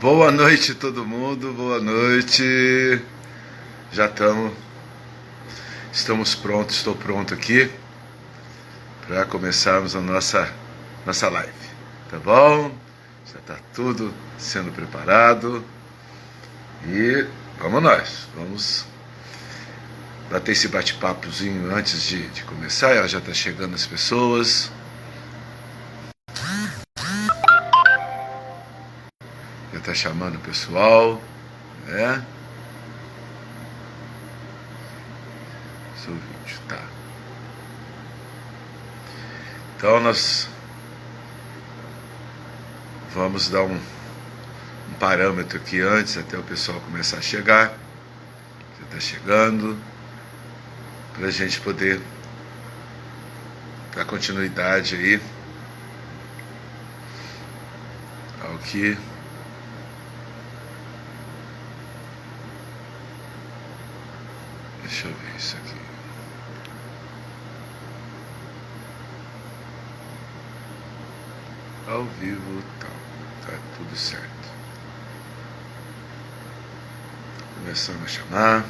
Boa noite todo mundo, boa noite. Já estamos prontos, estou pronto aqui para começarmos a nossa live, tá bom? Já está tudo sendo preparado e vamos bater esse bate-papozinho antes de começar. Já está chegando as pessoas. Já está chamando o pessoal, né? Seu vídeo, tá. Então nós vamos dar um parâmetro aqui antes, até o pessoal começar a chegar. Já está chegando, para a gente poder dar continuidade aí ao que deixa eu ver isso aqui. Ao vivo, tá tudo certo. Começando a chamar.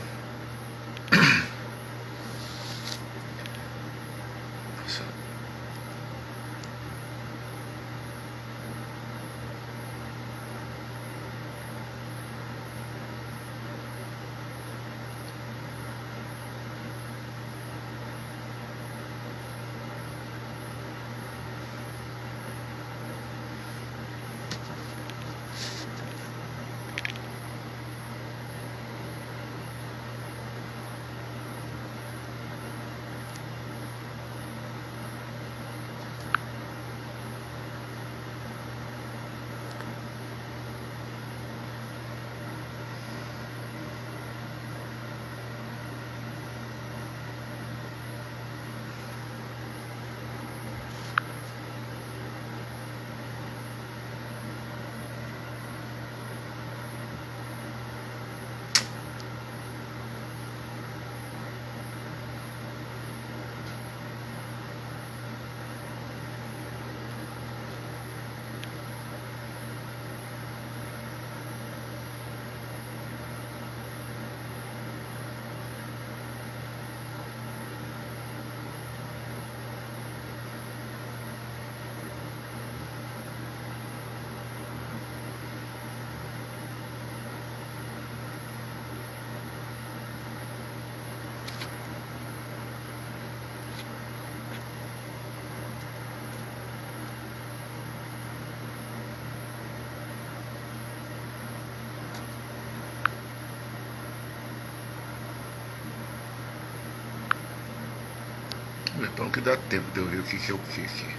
É bom que dá tempo de eu ver o que é o que aqui.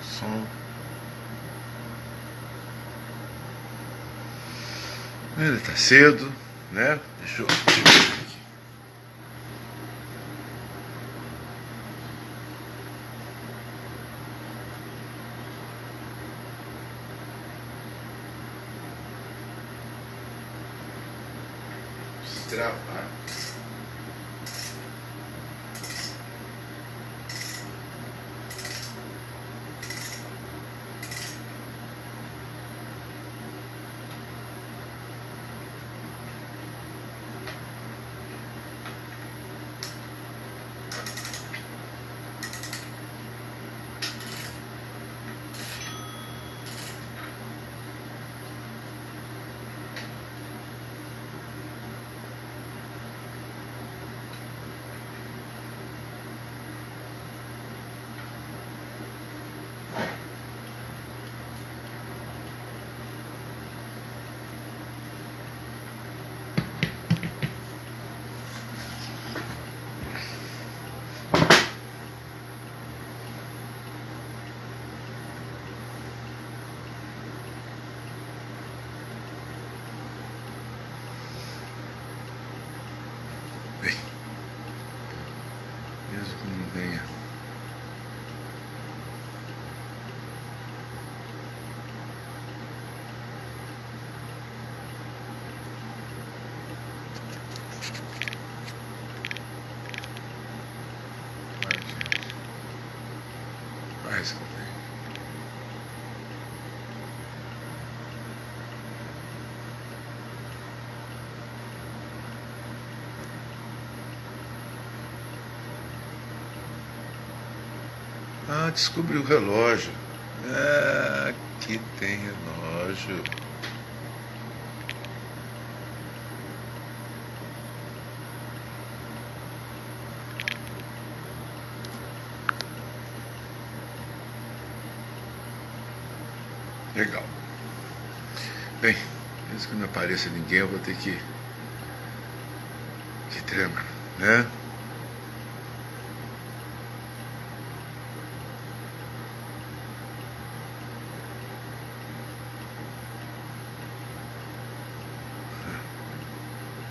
Som. Ele tá cedo, né? Deixa eu ver aqui. Travar. Ah, descobri o relógio. Aqui tem relógio. Legal. Bem, mesmo que não apareça ninguém, eu vou ter que treinar, né?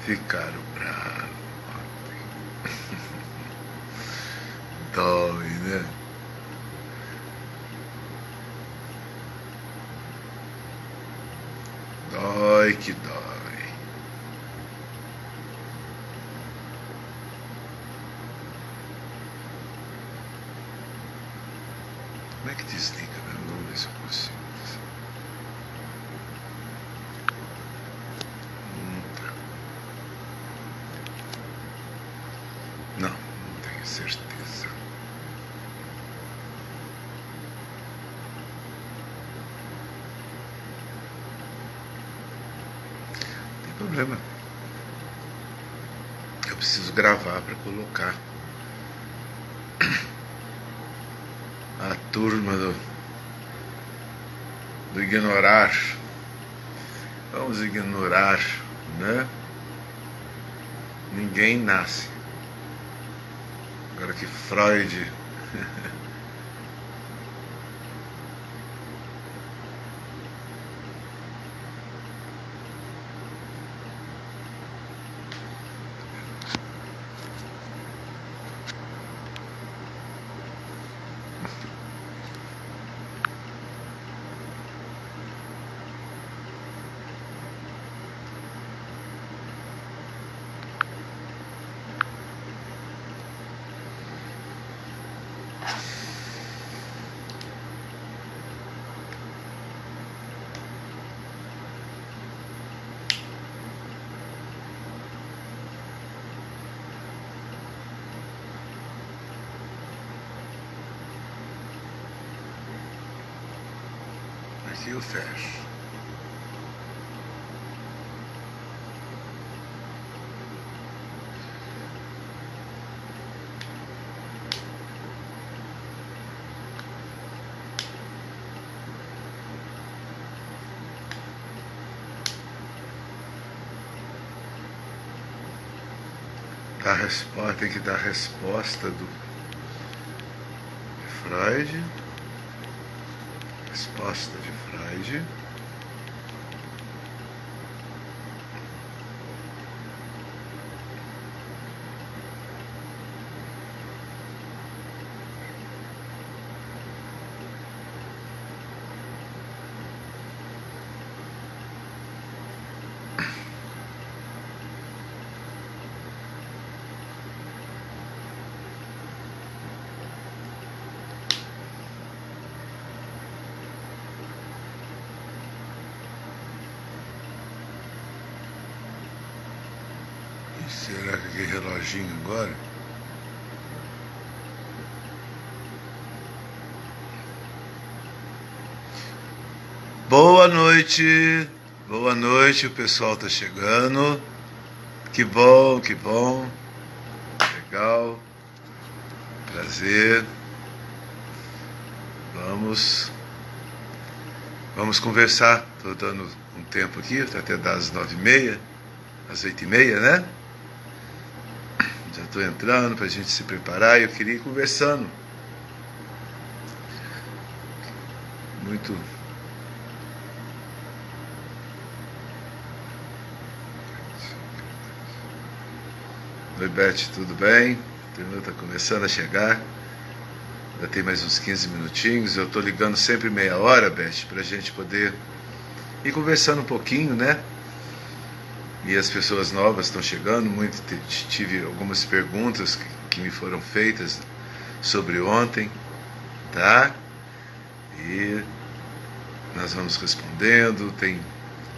Ficaram bravos. Dói, né? Dói que dói. Como é que desliga, né? Vamos ver se eu consigo. Não, não tenho certeza. Não tem problema. Eu preciso gravar para colocar. A turma do ignorar. Vamos ignorar, né? Ninguém nasce. Agora que Freud aqui eu fecho. Tem que dar a resposta do Freud. Resposta de Freud. Será que aquele reloginho agora? Boa noite, o pessoal tá chegando. Que bom, legal, prazer. Vamos conversar. Tô dando um tempo aqui, até das 9h30, às 8h30, né? Já estou entrando para a gente se preparar e eu queria ir conversando. Muito. Oi, Beth, tudo bem? A turma está começando a chegar. Já tem mais uns 15 minutinhos. Eu estou ligando sempre meia hora, Beth, para a gente poder ir conversando um pouquinho, né? E as pessoas novas estão chegando. Tive algumas perguntas que me foram feitas sobre ontem, tá? E nós vamos respondendo. Tem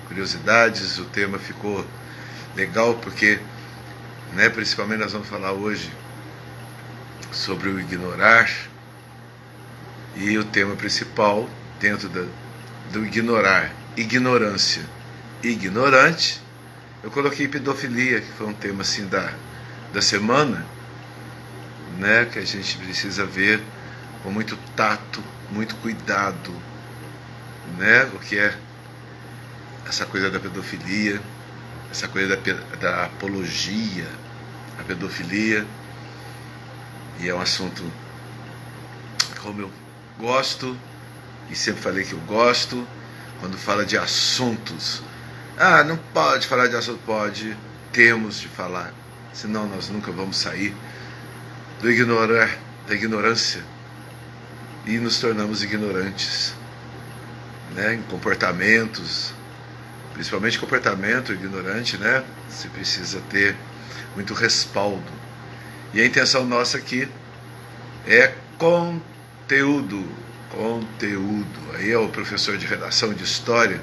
curiosidades. O tema ficou legal porque, né, principalmente nós vamos falar hoje sobre o ignorar, E o tema principal, dentro do ignorar, ignorância, ignorante, eu coloquei pedofilia, que foi um tema assim da semana, né, que a gente precisa ver com muito tato, muito cuidado, né, o que é essa coisa da pedofilia, essa coisa da apologia à pedofilia. E é um assunto como eu gosto, e sempre falei que eu gosto, quando fala de assuntos. Não pode falar de assunto, pode, temos de falar, senão nós nunca vamos sair da ignorância e nos tornamos ignorantes, né, em comportamentos, principalmente comportamento ignorante, né, você precisa ter muito respaldo. E a intenção nossa aqui é conteúdo. Aí é o professor de redação de história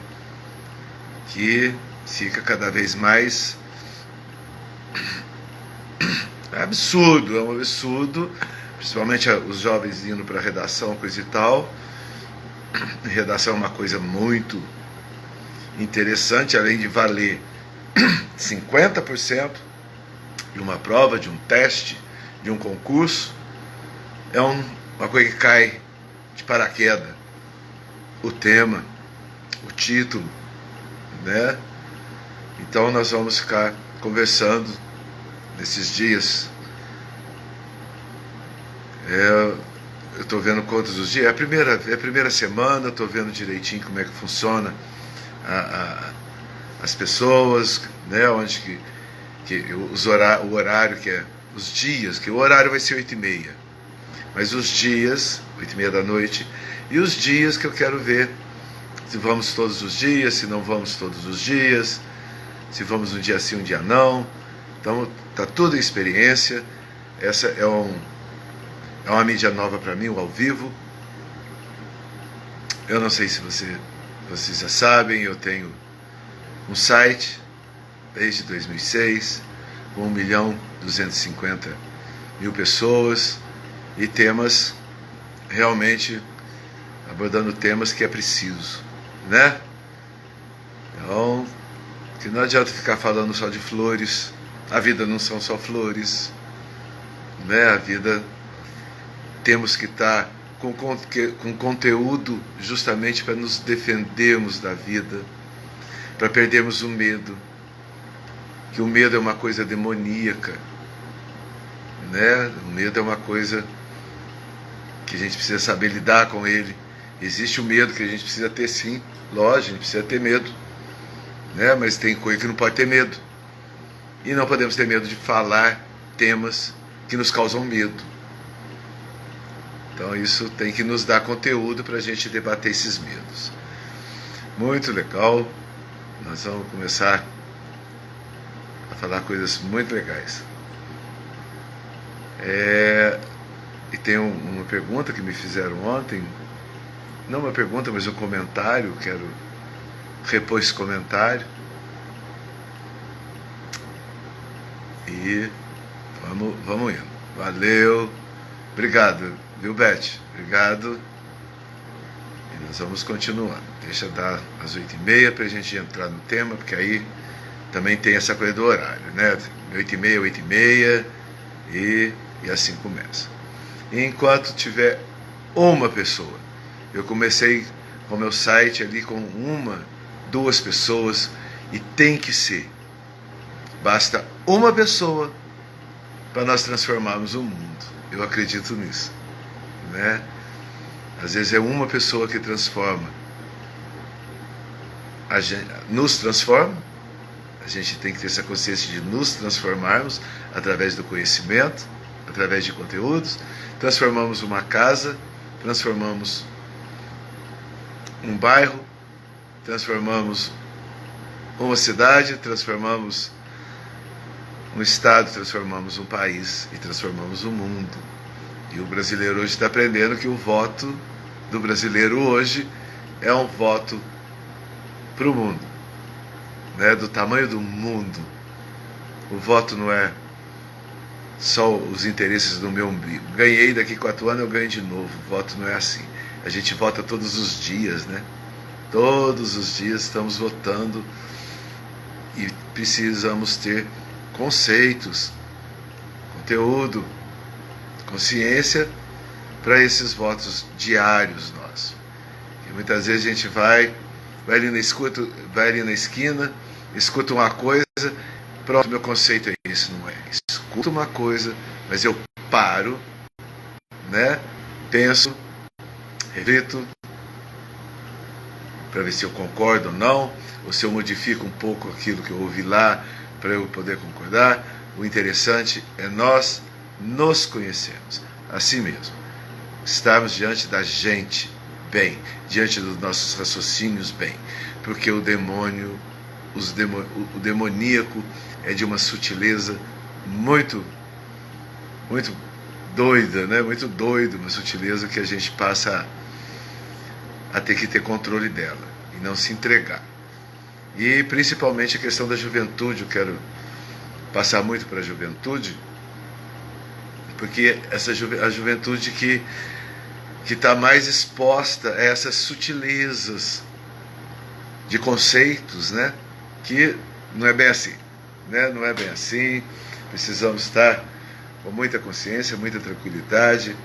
que fica cada vez mais absurdo, é um absurdo, principalmente os jovens indo para redação, coisa e tal. Redação é uma coisa muito interessante, além de valer 50% de uma prova, de um teste, de um concurso, é uma coisa que cai de paraquedas. O tema, o título, né? Então nós vamos ficar conversando nesses dias. Eu estou vendo quantos os dias. É a primeira semana, estou vendo direitinho como é que funciona as pessoas, né? Onde o horário que é os dias, que o horário vai ser 8h30, mas os dias, 8h30 da noite, e os dias que eu quero ver se vamos todos os dias, se não vamos todos os dias, se vamos um dia sim, um dia não. Então tá tudo em experiência. Essa é uma mídia nova para mim, o ao vivo. Eu não sei se vocês já sabem, eu tenho um site desde 2006, com 1.250.000 pessoas, e temas, realmente abordando temas que é preciso, né? Então, que não adianta ficar falando só de flores, a vida não são só flores, né? A vida, temos que estar com conteúdo justamente para nos defendermos da vida, para perdermos o medo, que o medo é uma coisa demoníaca, né? O medo é uma coisa que a gente precisa saber lidar com ele. Existe o medo que a gente precisa ter, sim, lógico, a gente precisa ter medo, né? Mas tem coisa que não pode ter medo, e não podemos ter medo de falar temas que nos causam medo. Então isso tem que nos dar conteúdo para a gente debater esses medos. Muito legal. Nós vamos começar a falar coisas muito legais. E tem uma pergunta que me fizeram ontem. Não uma pergunta, mas um comentário. Quero repor esse comentário. E vamos indo. Valeu. Obrigado, viu, Beth? Obrigado. E nós vamos continuar. Deixa dar às 8h30 para a gente entrar no tema, porque aí também tem essa coisa do horário, né? 8h30 e assim começa. E enquanto tiver uma pessoa, eu comecei com o meu site ali com 2 pessoas, e tem que ser. Basta uma pessoa para nós transformarmos o mundo. Eu acredito nisso, né? Às vezes é uma pessoa que transforma. A gente nos transforma. A gente tem que ter essa consciência de nos transformarmos através do conhecimento, através de conteúdos. Transformamos uma casa, transformamos um bairro, transformamos uma cidade, transformamos um estado, transformamos um país e transformamos o mundo. E o brasileiro hoje está aprendendo que o voto do brasileiro hoje é um voto para o mundo, né? Do tamanho do mundo. O voto não é só os interesses do meu umbigo. Ganhei, daqui 4 anos eu ganho de novo. O voto não é assim. A gente vota todos os dias, né? Todos os dias estamos votando e precisamos ter conceitos, conteúdo, consciência para esses votos diários nossos. E muitas vezes a gente vai ali na esquina, escuta uma coisa, pronto, meu conceito é isso, não é? Escuto uma coisa, mas eu paro, né? Penso, reflito, para ver se eu concordo ou não, ou se eu modifico um pouco aquilo que eu ouvi lá, para eu poder concordar. O interessante é nós nos conhecermos, assim mesmo, estarmos diante da gente bem, diante dos nossos raciocínios bem, porque o demônio, o demoníaco é de uma sutileza muito doida, né? Muito doido, uma sutileza que a gente passa a ter que ter controle dela e não se entregar. E principalmente a questão da juventude, eu quero passar muito para a juventude, porque a juventude que está mais exposta a essas sutilezas de conceitos, né? Que não é bem assim, né? Não é bem assim. Precisamos estar com muita consciência, muita tranquilidade,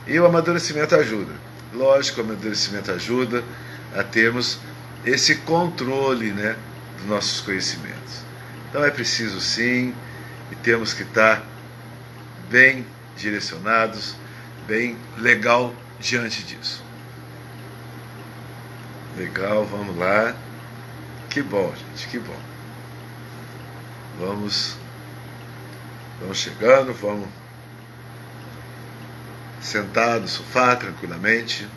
e o amadurecimento ajuda. Lógico, o amadurecimento ajuda a termos esse controle, né, dos nossos conhecimentos. Então é preciso sim, e temos que estar bem direcionados, bem legal diante disso. Legal, vamos lá. Que bom, gente, que bom. Vamos chegando, vamos sentar no sofá tranquilamente.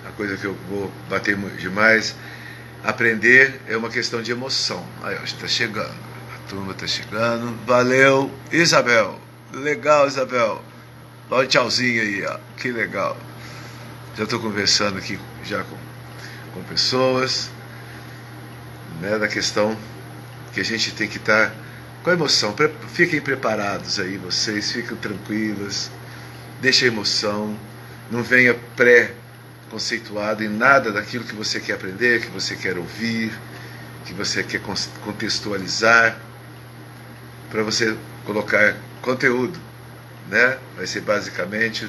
A coisa que eu vou bater demais, aprender é uma questão de emoção. Aí, ó, está chegando, a turma está chegando. Valeu, Isabel. Legal, Isabel. Olha o tchauzinho aí, ó. Que legal. Já estou conversando aqui já com pessoas, né, da questão que a gente tem que estar com a emoção. Fiquem preparados aí, vocês, fiquem tranquilas, deixem a emoção, não venha pré-conceituado em nada daquilo que você quer aprender, que você quer ouvir, que você quer contextualizar, para você colocar conteúdo, né? Vai ser basicamente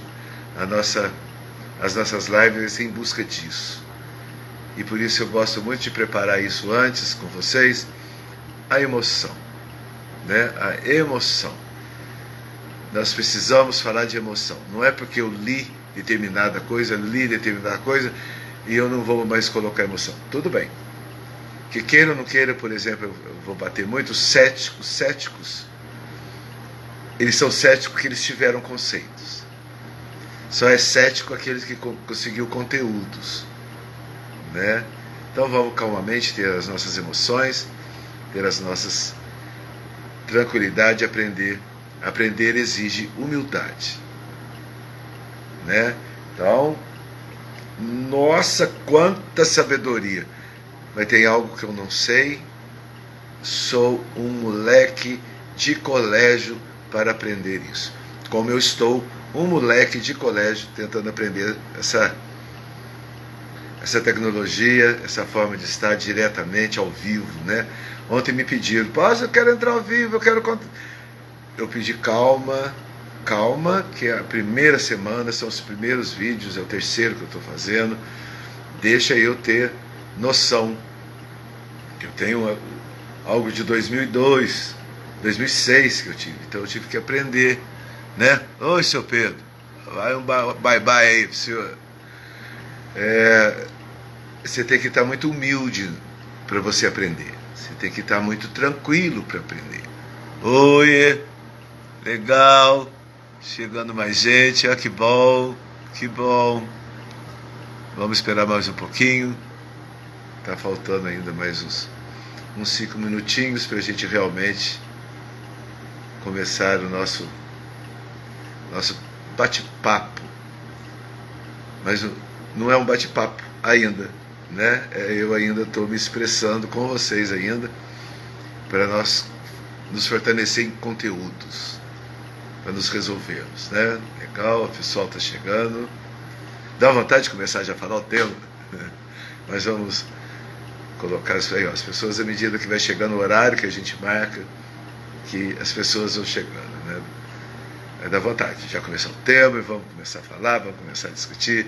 as nossas lives em busca disso. E por isso eu gosto muito de preparar isso antes com vocês, a emoção, né? A emoção. Nós precisamos falar de emoção. Não é porque eu li determinada coisa e eu não vou mais colocar emoção. Tudo bem. Que queira ou não queira, por exemplo, eu vou bater muito, céticos, eles são céticos porque eles tiveram conceitos. Só é cético aqueles que conseguiu conteúdos, né? Então vamos calmamente ter as nossas emoções, ter as nossas tranquilidade, aprender exige humildade, né? Então, nossa, quanta sabedoria, mas tem algo que eu não sei, sou um moleque de colégio para aprender isso, como eu estou um moleque de colégio tentando aprender essa tecnologia, essa forma de estar diretamente ao vivo, né? Ontem me pediram, eu quero entrar ao vivo, eu pedi calma, que é a primeira semana, são os primeiros vídeos, é o terceiro que eu estou fazendo, deixa eu ter noção. Eu tenho algo de 2002, 2006 que eu tive, então eu tive que aprender, né? Oi, seu Pedro, vai um bye-bye aí pro senhor. Você tem que estar muito humilde para você aprender. Você tem que estar muito tranquilo para aprender. Oi, legal, chegando mais gente, que bom, que bom. Vamos esperar mais um pouquinho. Tá faltando ainda mais uns 5 minutinhos para a gente realmente começar o nosso bate-papo. Mas não é um bate-papo ainda, né? Eu ainda estou me expressando com vocês ainda, para nós nos fortalecer em conteúdos, para nos resolvermos, né? Legal, o pessoal está chegando. Dá vontade de começar já a falar o tema, mas vamos colocar isso aí, ó. As pessoas, à medida que vai chegando o horário que a gente marca, que as pessoas vão chegando, né? Dá vontade de já começar o tema e vamos começar a falar, vamos começar a discutir.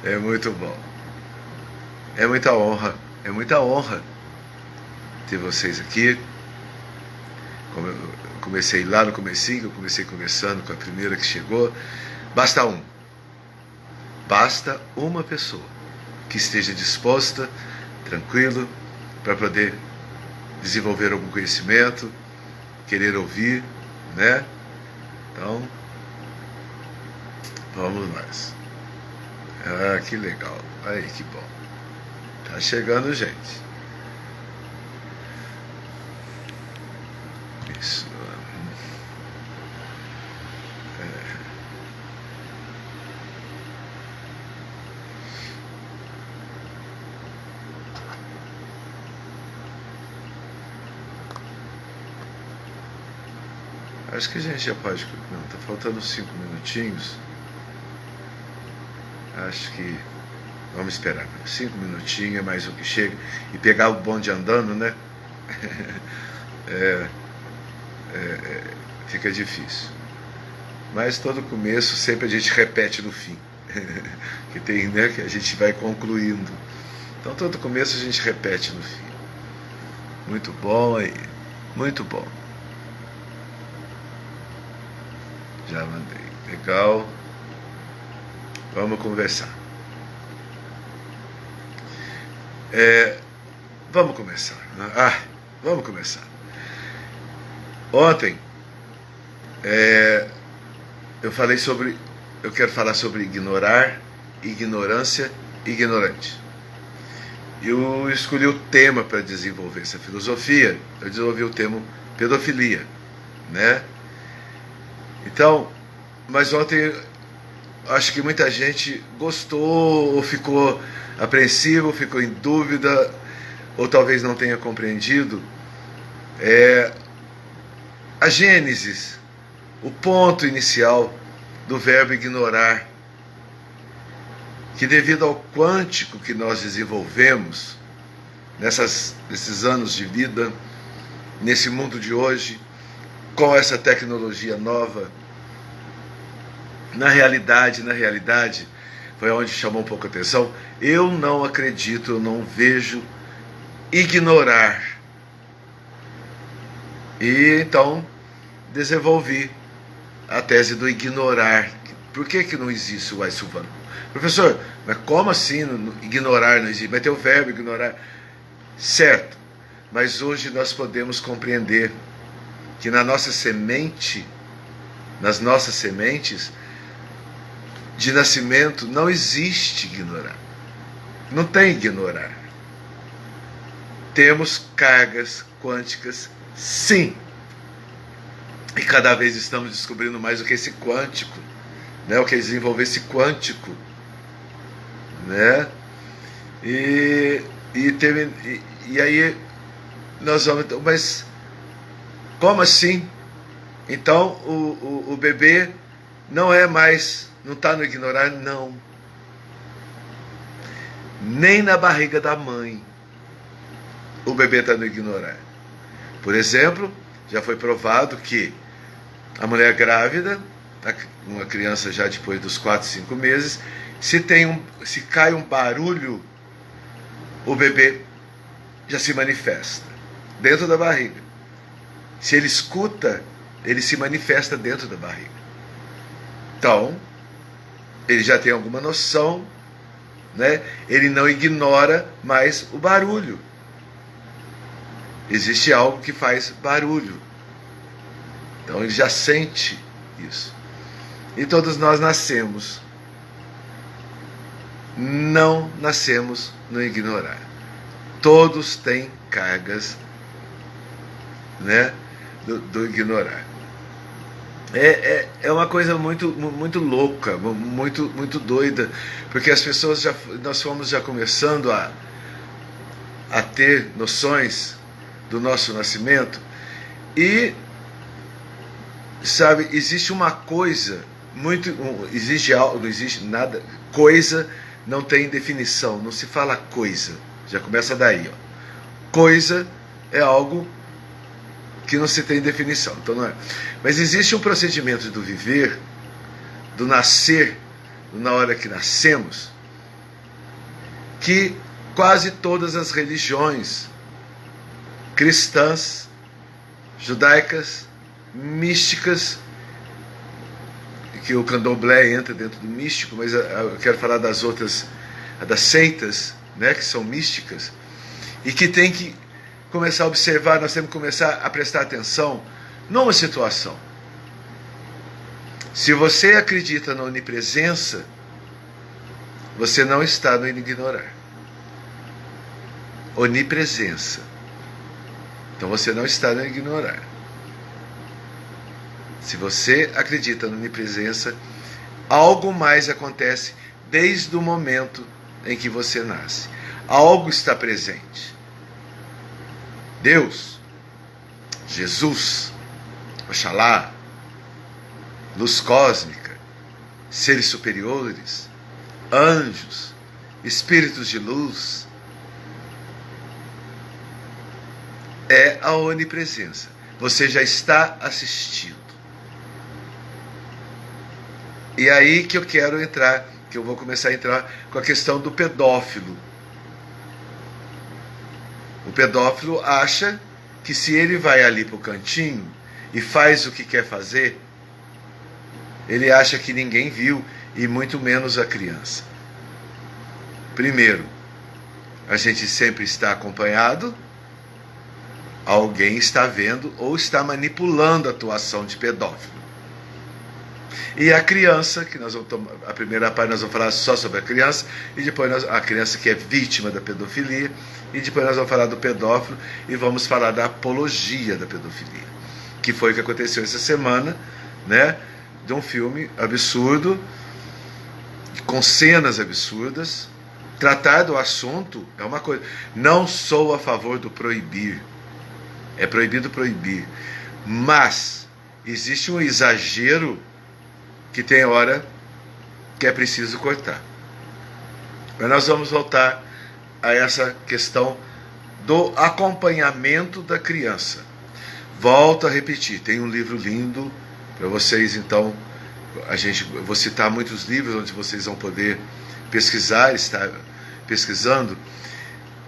É muito bom. É muita honra ter vocês aqui. Como eu comecei lá no comecinho, eu comecei conversando com a primeira que chegou. Basta uma pessoa que esteja disposta, tranquilo, para poder desenvolver algum conhecimento, querer ouvir, né? Então, vamos nós. Ah, que legal. Aí, que bom. Tá chegando gente. Isso. Acho que a gente já pode... Não, tá faltando 5 minutinhos. Acho que... Vamos esperar. 5 minutinhos, mais um que chega. E pegar o bonde andando, né? Fica difícil. Mas todo começo sempre a gente repete no fim. Que tem, né? Que a gente vai concluindo. Então todo começo a gente repete no fim. Muito bom aí. Muito bom. Já mandei. Legal. Vamos conversar. Vamos começar. Vamos começar. Ontem eu quero falar sobre ignorar, ignorância, ignorante. Eu escolhi o tema para desenvolver essa filosofia. Eu desenvolvi o tema pedofilia, né? Então, mas ontem acho que muita gente gostou, ou ficou apreensivo, ficou em dúvida, ou talvez não tenha compreendido a gênesis, o ponto inicial do verbo ignorar, que devido ao quântico que nós desenvolvemos nesses anos de vida, nesse mundo de hoje, com essa tecnologia nova, na realidade, foi onde chamou um pouco a atenção, eu não acredito, eu não vejo ignorar. E então desenvolvi a tese do ignorar. Por que não existe o Aisuvano? Professor, mas como assim ignorar não existe? Vai ter o verbo ignorar. Certo, mas hoje nós podemos compreender que nas nossas sementes de nascimento não existe ignorar. Não tem ignorar. Temos cargas quânticas, sim. E cada vez estamos descobrindo mais o que é esse quântico, né? O que é desenvolver esse quântico, né? E aí nós vamos... Mas como assim? Então o bebê não é mais... Não está no ignorar, não. Nem na barriga da mãe o bebê está no ignorar. Por exemplo, já foi provado que a mulher grávida, uma criança já depois dos 4, 5 meses, se cai um barulho, o bebê já se manifesta dentro da barriga. Se ele escuta, ele se manifesta dentro da barriga. Então, ele já tem alguma noção, né? Ele não ignora mais o barulho. Existe algo que faz barulho. Então ele já sente isso. E todos nós não nascemos no ignorar. Todos têm cargas, né, do ignorar. É uma coisa muito louca, muito doida, porque as pessoas nós fomos já começando a ter noções do nosso nascimento e, sabe, existe uma coisa existe algo, não existe nada, coisa não tem definição, não se fala coisa, já começa daí, ó. Coisa é algo que não se tem definição, então não é. Mas existe um procedimento do viver, do nascer, na hora que nascemos, que quase todas as religiões cristãs, judaicas, místicas, que o candomblé entra dentro do místico, mas eu quero falar das outras, das seitas, né, que são místicas, e que tem que começar a observar, nós temos que começar a prestar atenção numa situação. Se você acredita na onipresença, você não está no ignorar. Onipresença. Então você não está no ignorar. Se você acredita na onipresença, algo mais acontece desde o momento em que você nasce. Algo está presente. Deus, Jesus, Oxalá, luz cósmica, seres superiores, anjos, espíritos de luz, é a onipresença. Você já está assistindo. E aí que eu quero entrar, que eu vou começar a entrar com a questão do pedófilo. O pedófilo acha que se ele vai ali para o cantinho e faz o que quer fazer, ele acha que ninguém viu, e muito menos a criança. Primeiro, a gente sempre está acompanhado, alguém está vendo ou está manipulando a atuação de pedófilo. E a criança, que nós vamos tomar, a primeira parte nós vamos falar só sobre a criança, e depois a criança que é vítima da pedofilia, e depois nós vamos falar do pedófilo e vamos falar da apologia da pedofilia, que foi o que aconteceu essa semana, né, de um filme absurdo, com cenas absurdas. Tratar do assunto é uma coisa. Não sou a favor do proibir. É proibido proibir. Mas existe um exagero que tem hora que é preciso cortar. Mas nós vamos voltar a essa questão do acompanhamento da criança. Volto a repetir, tem um livro lindo para vocês, então, eu vou citar muitos livros onde vocês vão poder pesquisar, estar pesquisando.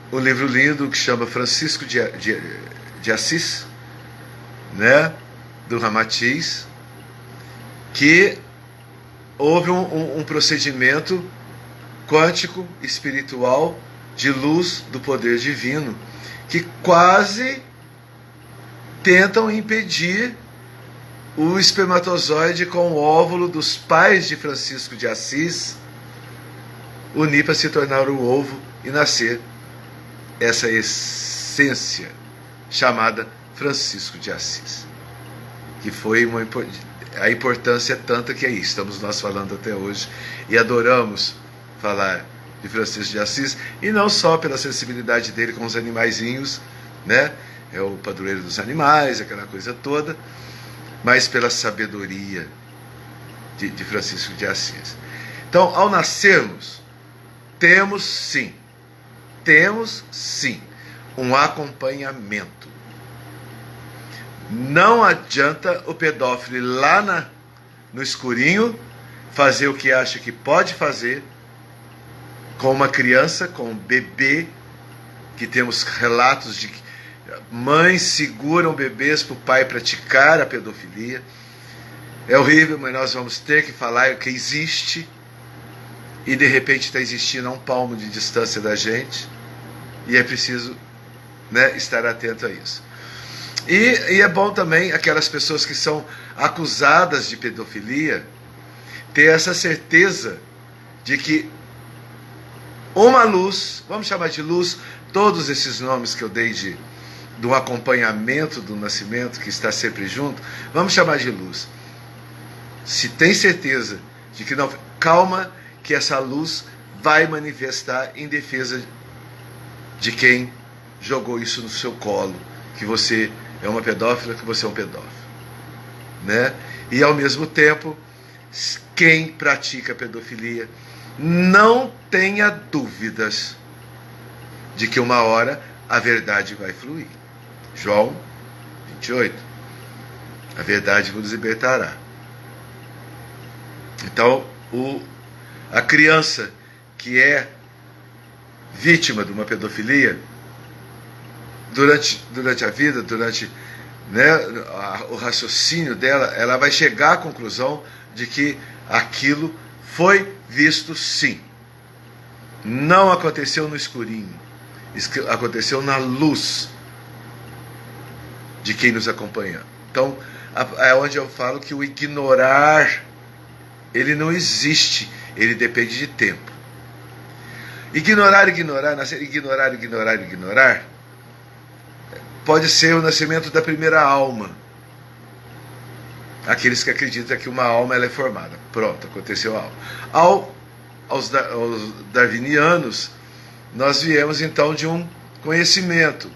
Um livro lindo que chama Francisco de Assis, né, do Ramatiz, que houve um procedimento quântico, espiritual, de luz do poder divino, que quase tentam impedir o espermatozoide com o óvulo dos pais de Francisco de Assis unir para se tornar o ovo e nascer essa essência chamada Francisco de Assis, que foi a importância é tanta que aí estamos nós falando até hoje e adoramos falar de Francisco de Assis, e não só pela sensibilidade dele com os animaizinhos, né? É o padroeiro dos animais, aquela coisa toda, mas pela sabedoria de Francisco de Assis. Então, ao nascermos, temos sim um acompanhamento. Não adianta o pedófilo ir lá no escurinho fazer o que acha que pode fazer com uma criança, com um bebê, que temos relatos de que mães seguram bebês para o pai praticar a pedofilia. É horrível, mas nós vamos ter que falar que existe, e de repente está existindo a um palmo de distância da gente, e é preciso, né, estar atento a isso. E é bom também aquelas pessoas que são acusadas de pedofilia ter essa certeza de que uma luz, vamos chamar de luz, todos esses nomes que eu dei do acompanhamento do nascimento, que está sempre junto, vamos chamar de luz. Se tem certeza de que não, calma, que essa luz vai manifestar em defesa de quem jogou isso no seu colo, que você é uma pedófila, que você é um pedófilo, né? E ao mesmo tempo quem pratica pedofilia não tenha dúvidas de que uma hora a verdade vai fluir. João 28. A verdade vos libertará. Então, a criança que é vítima de uma pedofilia, durante a vida, o raciocínio dela, ela vai chegar à conclusão de que aquilo foi visto sim. Não aconteceu no escurinho, aconteceu na luz de quem nos acompanha. Então, é onde eu falo que o ignorar, ele não existe, ele depende de tempo. Ignorar, pode ser o nascimento da primeira alma. Aqueles que acreditam que uma alma ela é formada. Pronto, aconteceu a alma. Aos darwinianos, nós viemos então de um conhecimento.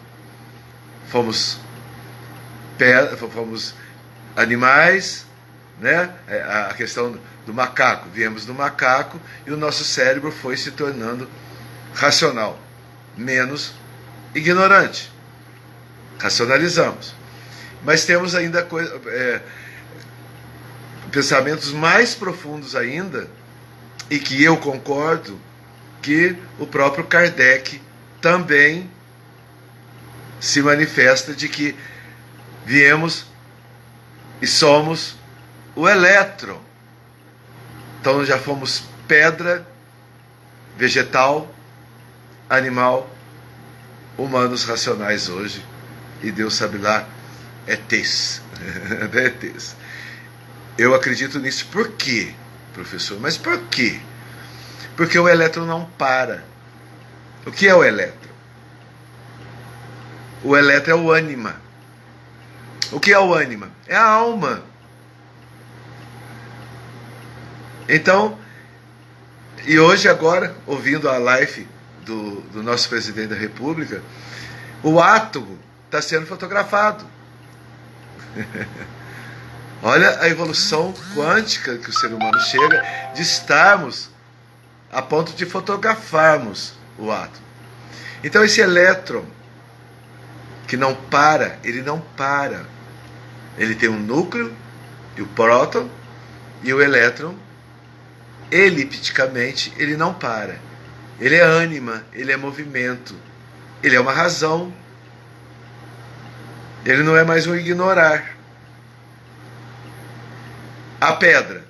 Fomos animais, né? A questão do macaco. Viemos do macaco e o nosso cérebro foi se tornando racional, menos ignorante. Racionalizamos. Mas temos ainda pensamentos mais profundos ainda, e que eu concordo que o próprio Kardec também se manifesta de que viemos e somos o elétron. Então já fomos pedra, vegetal, animal, humanos racionais hoje, e Deus sabe lá, ETs. ETs. Eu acredito nisso. Por quê, professor? Mas por quê? Porque o elétron não para. O que é o elétron? O elétron é o ânima. O que é o ânima? É a alma. Então, e hoje agora, ouvindo a live do nosso presidente da República, o átomo está sendo fotografado. Olha a evolução quântica que o ser humano chega, de estarmos a ponto de fotografarmos o átomo. Então esse elétron que não para, ele não para. Ele tem um núcleo, e o próton, e o elétron, elipticamente, ele não para. Ele é ânima, ele é movimento, ele é uma razão. Ele não é mais um ignorar. A pedra.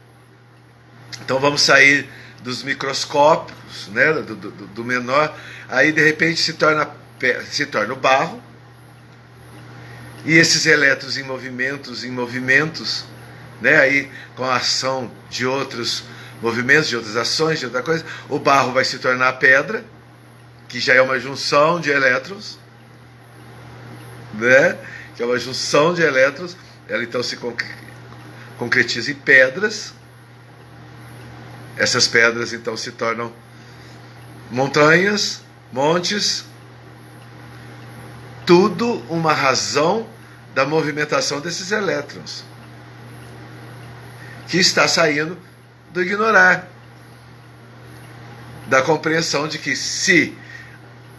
Então vamos sair dos microscópios, né, do menor, aí de repente se torna o barro, e esses elétrons em movimentos, né, aí com a ação de outros movimentos, de outras ações, de outra coisa, o barro vai se tornar a pedra, que já é uma junção de elétrons, né, que é uma junção de elétrons, ela então se concretiza em pedras. Essas pedras então se tornam montanhas, montes, tudo uma razão da movimentação desses elétrons, que está saindo do ignorar, da compreensão de que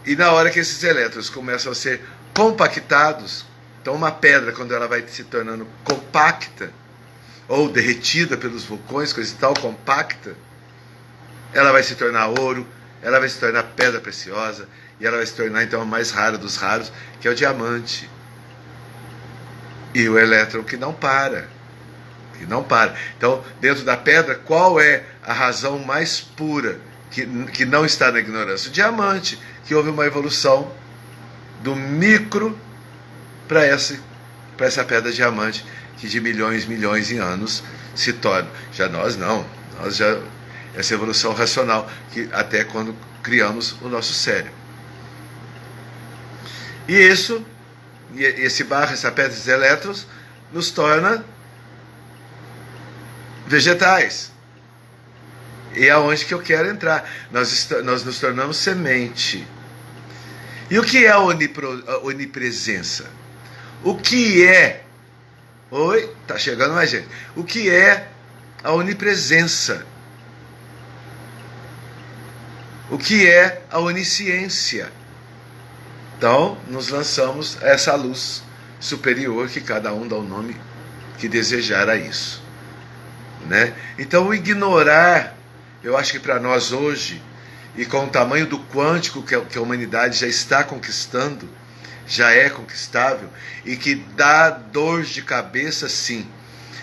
e na hora que esses elétrons começam a ser compactados, então uma pedra, quando ela vai se tornando compacta, ou derretida pelos vulcões, coisa e tal, compacta, ela vai se tornar ouro, ela vai se tornar pedra preciosa, e ela vai se tornar então a mais rara dos raros, que é o diamante. E o elétron que não para. Então, dentro da pedra, qual é a razão mais pura, que não está na ignorância? O diamante, que houve uma evolução do micro para essa pedra diamante, que de milhões em anos se torna. Já nós não. Essa evolução racional, que até quando criamos o nosso cérebro. E esse barro, essa pedra, esses elétrons, nos torna vegetais. E é aonde que eu quero entrar. Nós nos tornamos semente. E o que é a onipresença? O que é... Oi? Tá chegando mais gente. O que é a onipresença. O que é a onisciência? Então, nos lançamos a essa luz superior, que cada um dá o nome que desejar a isso, né? Então, o ignorar, eu acho que para nós hoje, e com o tamanho do quântico que a humanidade já está conquistando, já é conquistável, e que dá dor de cabeça, sim,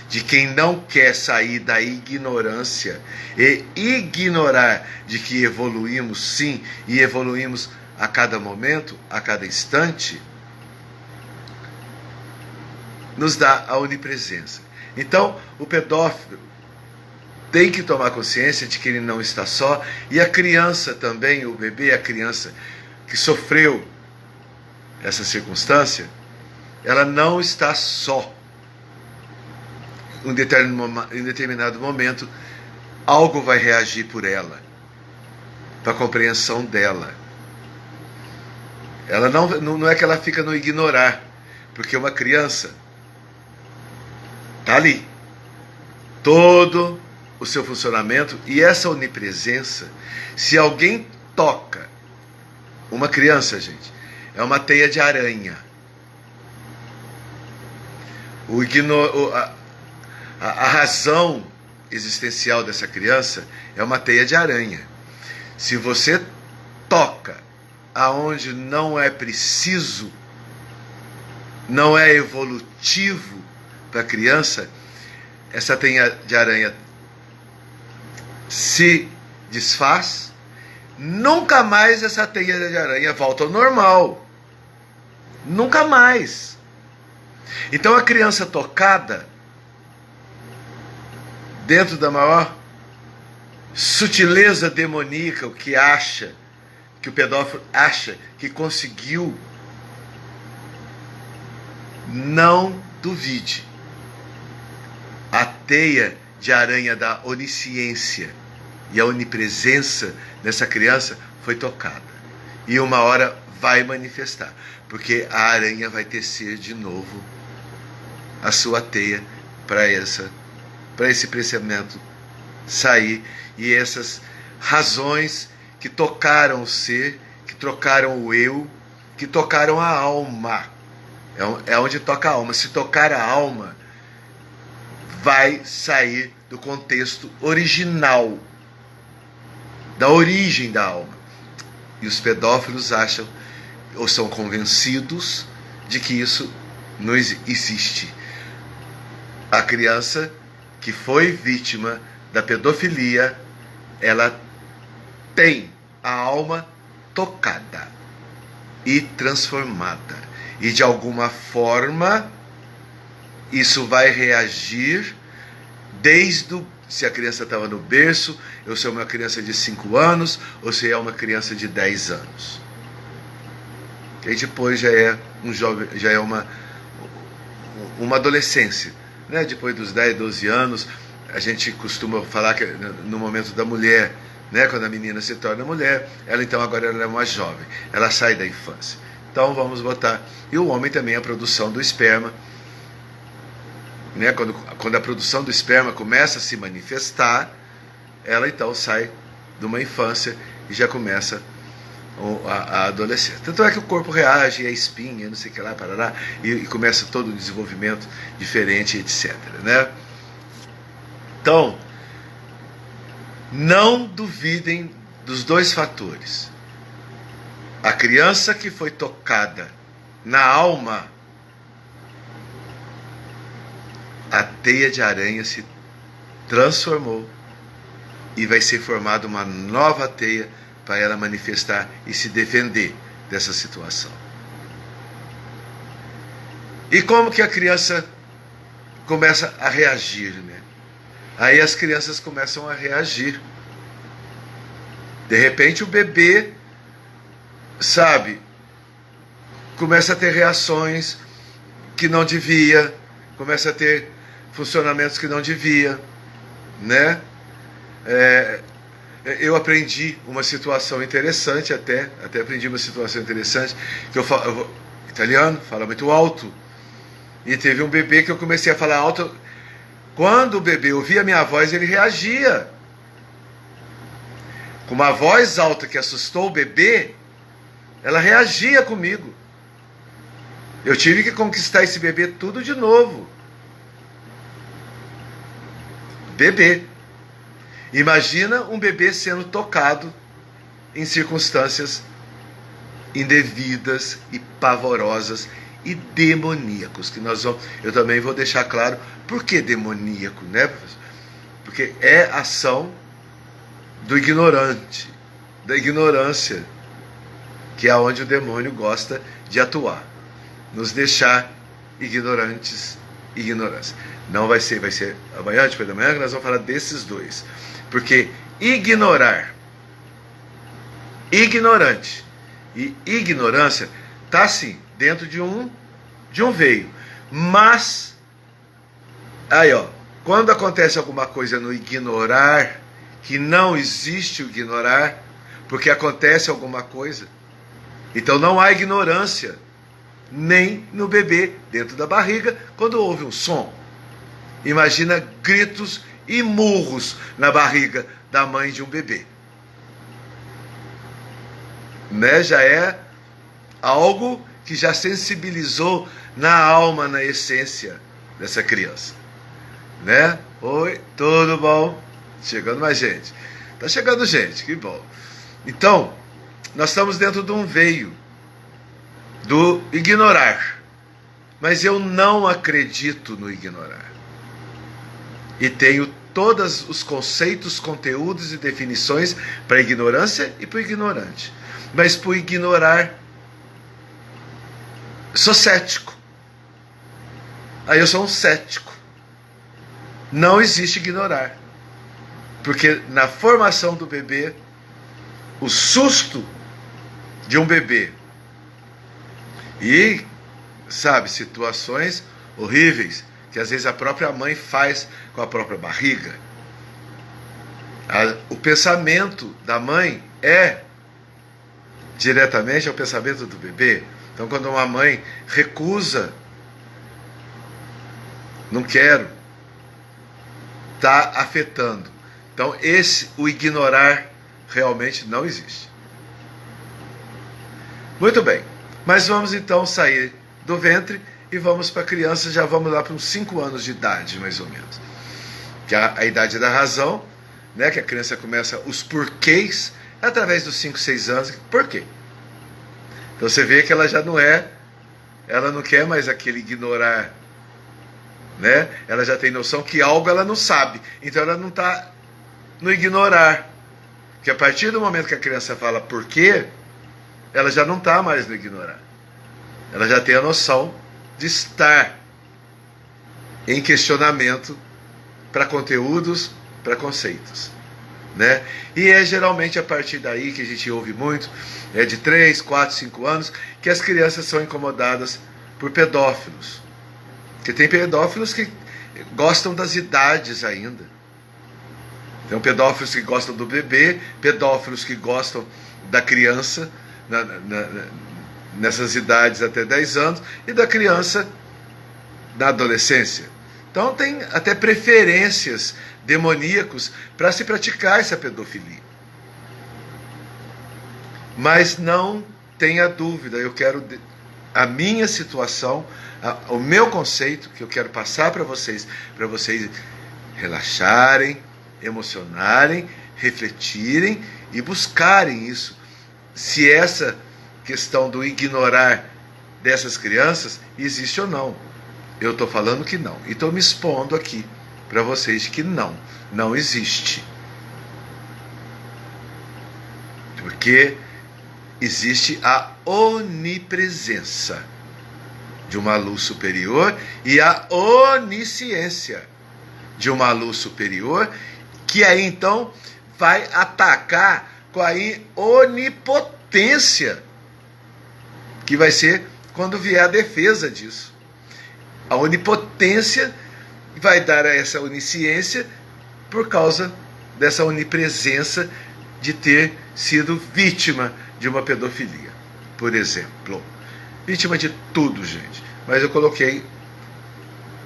de quem não quer sair da ignorância e ignorar de que evoluímos, sim, e evoluímos a cada momento, a cada instante, nos dá a onipresença. Então, o pedófilo tem que tomar consciência de que ele não está só, e a criança também, o bebê, a criança que sofreu essa circunstância, ela não está só. Em determinado momento, algo vai reagir por ela, para a compreensão dela. Ela não é que ela fica no ignorar, porque uma criança está ali, todo o seu funcionamento, e essa onipresença, se alguém toca uma criança, gente, é uma teia de aranha. A razão existencial dessa criança é uma teia de aranha. Se você toca aonde não é preciso, não é evolutivo para a criança, essa teia de aranha se desfaz, nunca mais essa teia de aranha volta ao normal. Nunca mais. Então a criança tocada, dentro da maior sutileza demoníaca, o que o pedófilo acha que conseguiu, não duvide. A teia de aranha da onisciência e a onipresença dessa criança foi tocada. E uma hora vai manifestar, porque a aranha vai tecer de novo a sua teia para esse pensamento sair, e essas razões que tocaram o ser, que tocaram o eu, que tocaram a alma. É onde toca a alma. Se tocar a alma, vai sair do contexto original, da origem da alma. E os pedófilos acham, ou são convencidos, de que isso não existe. A criança que foi vítima da pedofilia, ela tem a alma tocada e transformada. E de alguma forma, isso vai reagir se a criança estava no berço, ou se é uma criança de 5 anos, ou se é uma criança de 10 anos. E depois já é um jovem, já é uma adolescência, né? Depois dos 10, 12 anos, a gente costuma falar que no momento da mulher, né? Quando a menina se torna mulher, ela então agora ela é uma jovem, ela sai da infância. Então vamos botar. E o homem também, a produção do esperma, né? Quando a produção do esperma começa a se manifestar, ela então sai de uma infância e já começa a adolescência. Tanto é que o corpo reage, a espinha, não sei o que lá, parará, e começa todo o desenvolvimento diferente, etc. Né? Então, não duvidem dos dois fatores. A criança que foi tocada na alma, a teia de aranha se transformou e vai ser formada uma nova teia para ela manifestar e se defender dessa situação. E como que a criança começa a reagir, né? Aí as crianças começam a reagir. De repente o bebê, sabe, começa a ter reações que não devia, começa a ter funcionamentos que não devia, né? Eu aprendi uma situação interessante, até aprendi uma situação interessante, que italiano, fala muito alto, e teve um bebê que eu comecei a falar alto, Quando o bebê ouvia a minha voz, ele reagia. Com uma voz alta que assustou o bebê, ela reagia comigo. Eu tive que conquistar esse bebê tudo de novo. Bebê. Imagina um bebê sendo tocado em circunstâncias indevidas e pavorosas e demoníacos, que eu também vou deixar claro por que demoníaco, né, professor? Porque é ação do ignorante, da ignorância, que é onde o demônio gosta de atuar, nos deixar ignorantes, ignorância. Não vai ser amanhã, depois da manhã, que nós vamos falar desses dois, porque ignorar, ignorante e ignorância está sim dentro de um veio, mas aí quando acontece alguma coisa no ignorar, que não existe o ignorar, porque acontece alguma coisa, então não há ignorância nem no bebê dentro da barriga quando houve um som. Imagina gritos e murros na barriga da mãe de um bebê, né? Já é algo que já sensibilizou na alma, na essência dessa criança, né? Oi, tudo bom? Chegando mais gente. Tá chegando gente, que bom. Então, nós estamos dentro de um veio do ignorar. Mas eu não acredito no ignorar. E tenho todos os conceitos, conteúdos e definições para a ignorância e para o ignorante. Mas por ignorar, sou cético. Aí eu sou um cético. Não existe ignorar. Porque na formação do bebê, o susto de um bebê e, situações horríveis que às vezes a própria mãe faz com a própria barriga. O pensamento da mãe é diretamente ao pensamento do bebê. Então, quando uma mãe recusa, não quero, está afetando. Então, o ignorar realmente não existe. Muito bem, mas vamos então sair do ventre e vamos para a criança, já vamos lá para uns 5 anos de idade, mais ou menos. Que é a idade da razão, né, que a criança começa os porquês, através dos 5, 6 anos. Por quê? Então você vê que ela já não ela não quer mais aquele ignorar, né? Ela já tem noção que algo ela não sabe, então ela não está no ignorar. Porque a partir do momento que a criança fala por quê, ela já não está mais no ignorar. Ela já tem a noção de estar em questionamento para conteúdos, para conceitos, né? E é geralmente a partir daí que a gente ouve muito, de 3, 4, 5 anos, que as crianças são incomodadas por pedófilos. Porque tem pedófilos que gostam das idades ainda. Tem pedófilos que gostam do bebê, pedófilos que gostam da criança, nessas idades até 10 anos, e da criança na adolescência. Então tem até preferências demoníacos para se praticar essa pedofilia. Mas não tenha dúvida, eu quero a minha situação, o meu conceito que eu quero passar para vocês relaxarem, emocionarem, refletirem e buscarem isso. Se essa questão do ignorar dessas crianças existe ou não. Eu estou falando que não. E estou me expondo aqui para vocês que não existe. Porque existe a onipresença de uma luz superior e a onisciência de uma luz superior, que aí então vai atacar com a onipotência, que vai ser quando vier a defesa disso. A onipotência vai dar a essa onisciência por causa dessa onipresença de ter sido vítima de uma pedofilia, por exemplo. Vítima de tudo, gente. Mas eu coloquei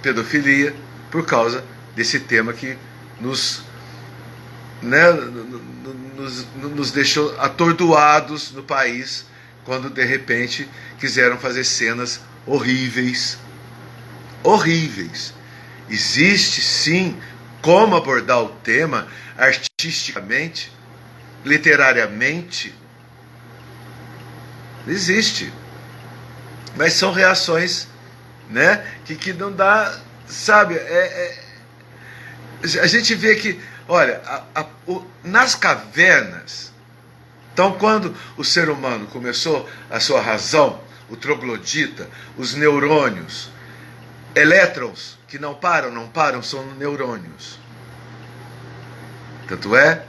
pedofilia por causa desse tema que né, nos deixou atordoados no país, quando de repente quiseram fazer cenas horríveis. Horríveis. Existe sim como abordar o tema artisticamente, literariamente. Existe. Mas são reações, né, que não dá, sabe, a gente vê que, olha, nas cavernas, então quando o ser humano começou a sua razão, o troglodita, os neurônios, elétrons que não param, são neurônios. Tanto é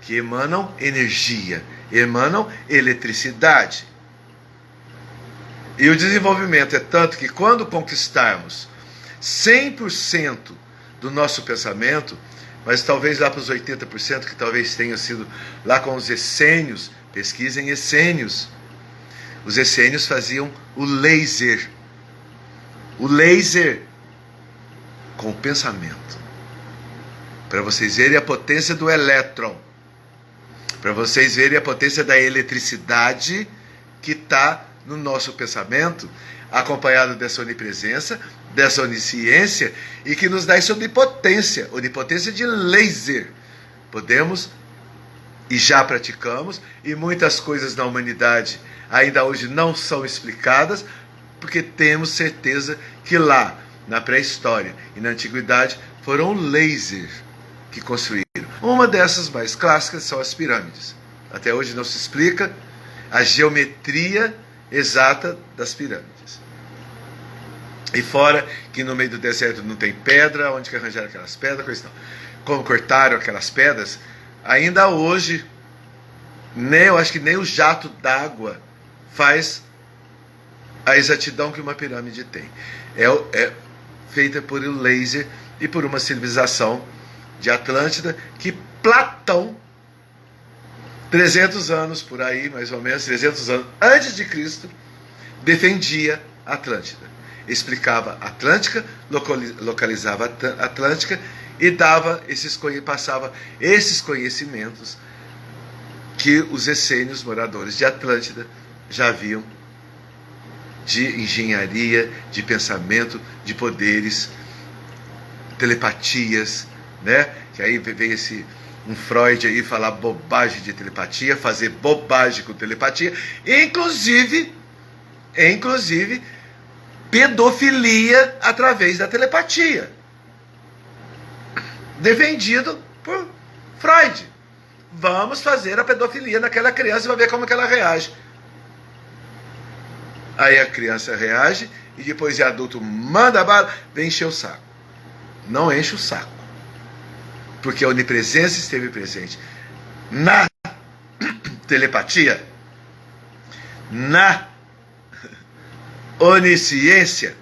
que emanam energia, emanam eletricidade. E o desenvolvimento é tanto que quando conquistarmos 100% do nosso pensamento, mas talvez lá para os 80%, que talvez tenha sido lá com os essênios, pesquisem essênios. Os essênios faziam o laser com o pensamento. Para vocês verem a potência do elétron, para vocês verem a potência da eletricidade que está no nosso pensamento, acompanhado dessa onipresença, dessa onisciência, e que nos dá essa onipotência de laser. Podemos, e já praticamos, e muitas coisas na humanidade ainda hoje não são explicadas, porque temos certeza que lá, na pré-história e na antiguidade, foram laser que construíram. Uma dessas mais clássicas são as pirâmides. Até hoje não se explica a geometria exata das pirâmides. E fora que no meio do deserto não tem pedra, onde que arranjaram aquelas pedras, coisa não. Como cortaram aquelas pedras, ainda hoje, eu acho que nem o jato d'água faz a exatidão que uma pirâmide tem. É feita por um laser e por uma civilização de Atlântida que Platão, 300 anos por aí, mais ou menos, 300 anos antes de Cristo, defendia a Atlântida. Explicava a Atlântica, localizava a Atlântica e passava esses conhecimentos que os essênios, moradores de Atlântida, já haviam de engenharia, de pensamento, de poderes, telepatias, né? Que aí veio um Freud aí falar bobagem de telepatia, fazer bobagem com telepatia, inclusive pedofilia através da telepatia, defendido por Freud. Vamos fazer a pedofilia naquela criança e vai ver como que ela reage. Aí a criança reage e depois de adulto manda a bala, vem encher o saco. Não enche o saco, porque a onipresença esteve presente na telepatia, na onisciência,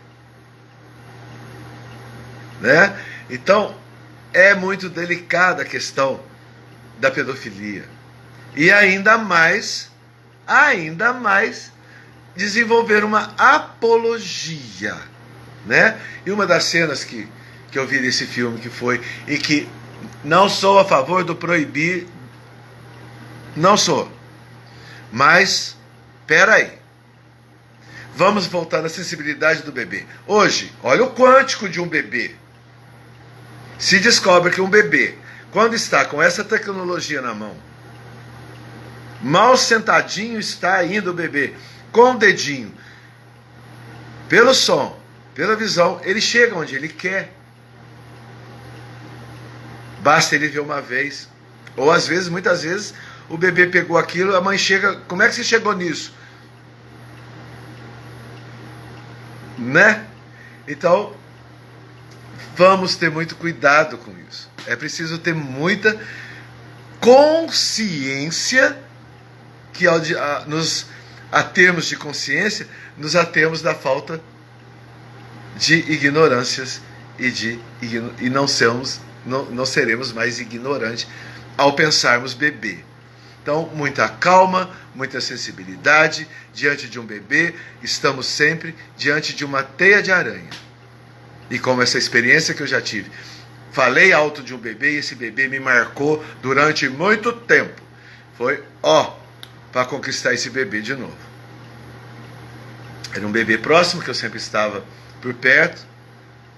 né? Então é muito delicada a questão da pedofilia, e ainda mais desenvolver uma apologia, né? E uma das cenas que eu vi desse filme que foi, e que não sou a favor do proibir, não sou, mas peraí, vamos voltar na sensibilidade do bebê. Hoje, olha o quântico de um bebê. Se descobre que um bebê, quando está com essa tecnologia na mão, mal sentadinho está indo o bebê, com o dedinho, pelo som, pela visão, ele chega onde ele quer. Basta ele ver uma vez. Ou às vezes, muitas vezes, o bebê pegou aquilo, a mãe chega, como é que você chegou nisso? Né? Então, vamos ter muito cuidado com isso. É preciso ter muita consciência, que nos atemos de consciência, nos atemos da falta de ignorâncias e não seremos mais ignorantes ao pensarmos bebê. Então, muita calma, muita sensibilidade diante de um bebê. Estamos sempre diante de uma teia de aranha. E como essa experiência que eu já tive falei alto de um bebê e esse bebê me marcou durante muito tempo. Foi, para conquistar esse bebê de novo. Era um bebê próximo, que eu sempre estava por perto.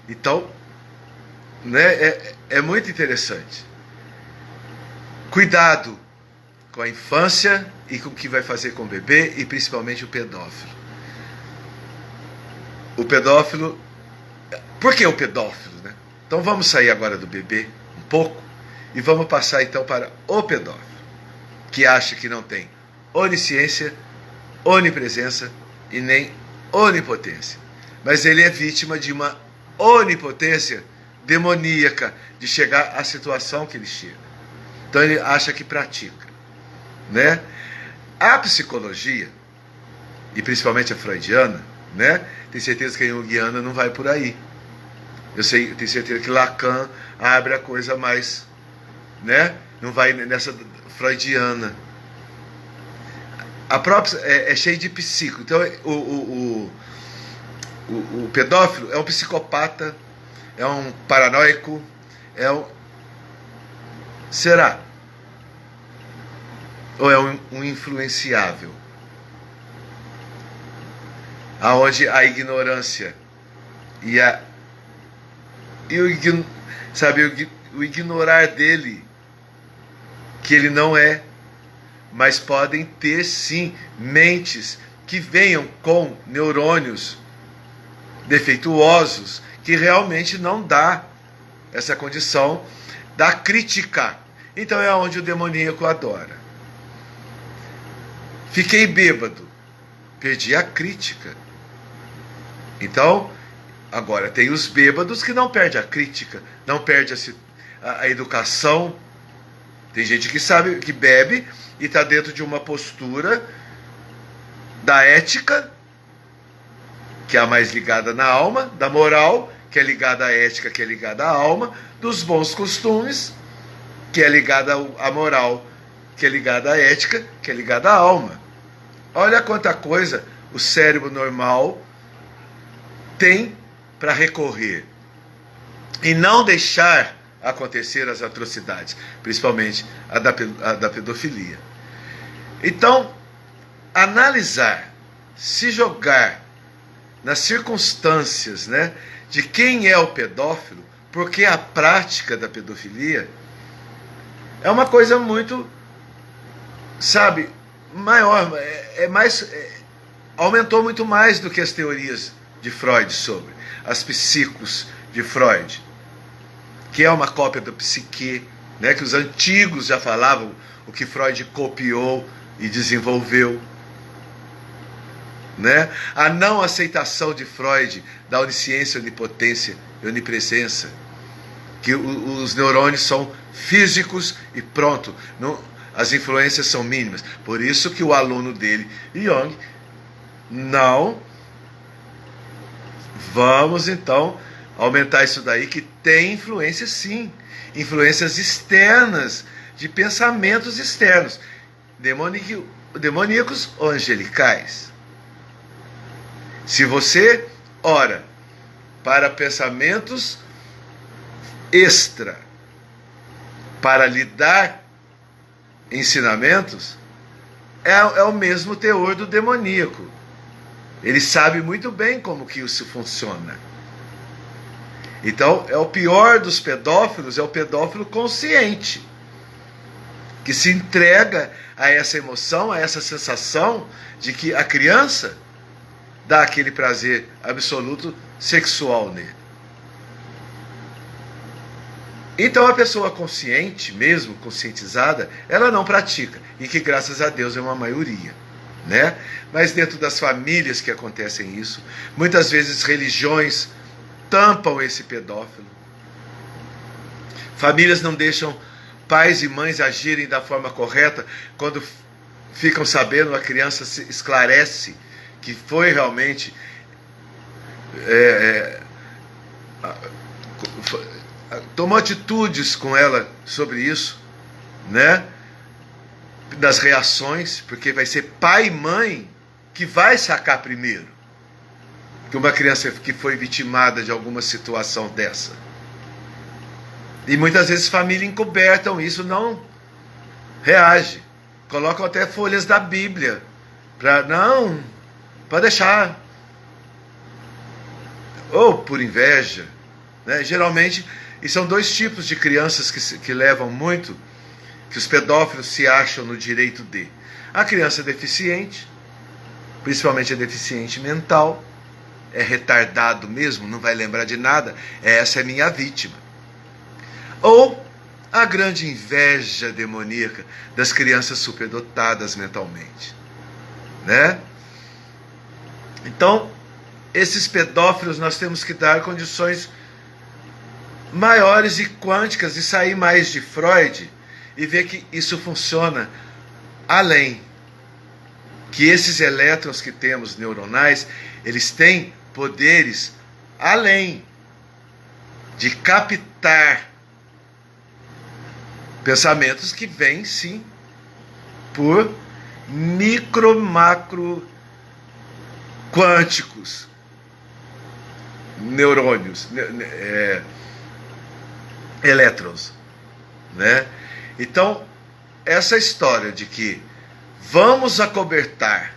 Então, né, é muito interessante. Cuidado com a infância e com o que vai fazer com o bebê, e principalmente o pedófilo. O pedófilo... Por que o pedófilo, né? Então vamos sair agora do bebê um pouco e vamos passar então para o pedófilo, que acha que não tem onisciência, onipresença e nem onipotência. Mas ele é vítima de uma onipotência demoníaca, de chegar à situação que ele chega. Então ele acha que pratica, né? A psicologia, e principalmente a freudiana, né? Tem certeza que a junguiana não vai por aí. Eu tenho certeza que Lacan abre a coisa mais, né? Não vai nessa freudiana. A própria é cheia de psico. Então o pedófilo é um psicopata, é um paranoico, será? Ou é um influenciável? Aonde a ignorância e o ignorar dele, que ele não é, mas podem ter sim mentes que venham com neurônios defeituosos, que realmente não dá essa condição da crítica. Então é onde o demoníaco adora. Fiquei bêbado, perdi a crítica. Então, agora tem os bêbados que não perdem a crítica, não perdem a educação. Tem gente que sabe, que bebe e está dentro de uma postura da ética, que é a mais ligada na alma, da moral, que é ligada à ética, que é ligada à alma, dos bons costumes, que é ligada à moral, que é ligada à ética, que é ligada à alma. Olha quanta coisa o cérebro normal tem para recorrer e não deixar acontecer as atrocidades, principalmente a da pedofilia. Então, analisar, se jogar nas circunstâncias, né, de quem é o pedófilo, porque a prática da pedofilia é uma coisa muito, sabe, maior, aumentou muito mais do que as teorias de Freud sobre as psicos de Freud, que é uma cópia da psique, né, que os antigos já falavam, o que Freud copiou e desenvolveu, né? A não aceitação de Freud da onisciência, onipotência e onipresença, que os neurônios são físicos e pronto, não, as influências são mínimas. Por isso que o aluno dele, Jung, não, vamos então aumentar isso daí, que tem influência sim, influências externas, de pensamentos externos, demoníacos ou angelicais. Se você ora para pensamentos extra, para lhe dar ensinamentos, é o mesmo teor do demoníaco. Ele sabe muito bem como que isso funciona. Então, é o pior dos pedófilos, é o pedófilo consciente, que se entrega a essa emoção, a essa sensação de que a criança dá aquele prazer absoluto sexual nele. Então a pessoa consciente, mesmo conscientizada, ela não pratica, e que graças a Deus é uma maioria, né? Mas dentro das famílias que acontecem isso, muitas vezes religiões tampam esse pedófilo. Famílias não deixam pais e mães agirem da forma correta. Quando ficam sabendo, a criança se esclarece que foi realmente tomou atitudes com ela sobre isso, né? Das reações, porque vai ser pai e mãe que vai sacar primeiro que uma criança que foi vitimada de alguma situação dessa. E muitas vezes família encobertam isso, não reage. Colocam até folhas da Bíblia. Não, pode deixar. Ou por inveja. Né? Geralmente, e são dois tipos de crianças que levam muito, que os pedófilos se acham no direito de. A criança deficiente, principalmente a deficiente mental, é retardado mesmo, não vai lembrar de nada, essa é minha vítima. Ou a grande inveja demoníaca das crianças superdotadas mentalmente, né? Então, esses pedófilos nós temos que dar condições maiores e quânticas, e sair mais de Freud e ver que isso funciona além. Que esses elétrons que temos neuronais, eles têm poderes além de captar pensamentos que vêm, sim, por micro, macro quânticos, neurônios, elétrons, né? Então, essa história de que vamos acobertar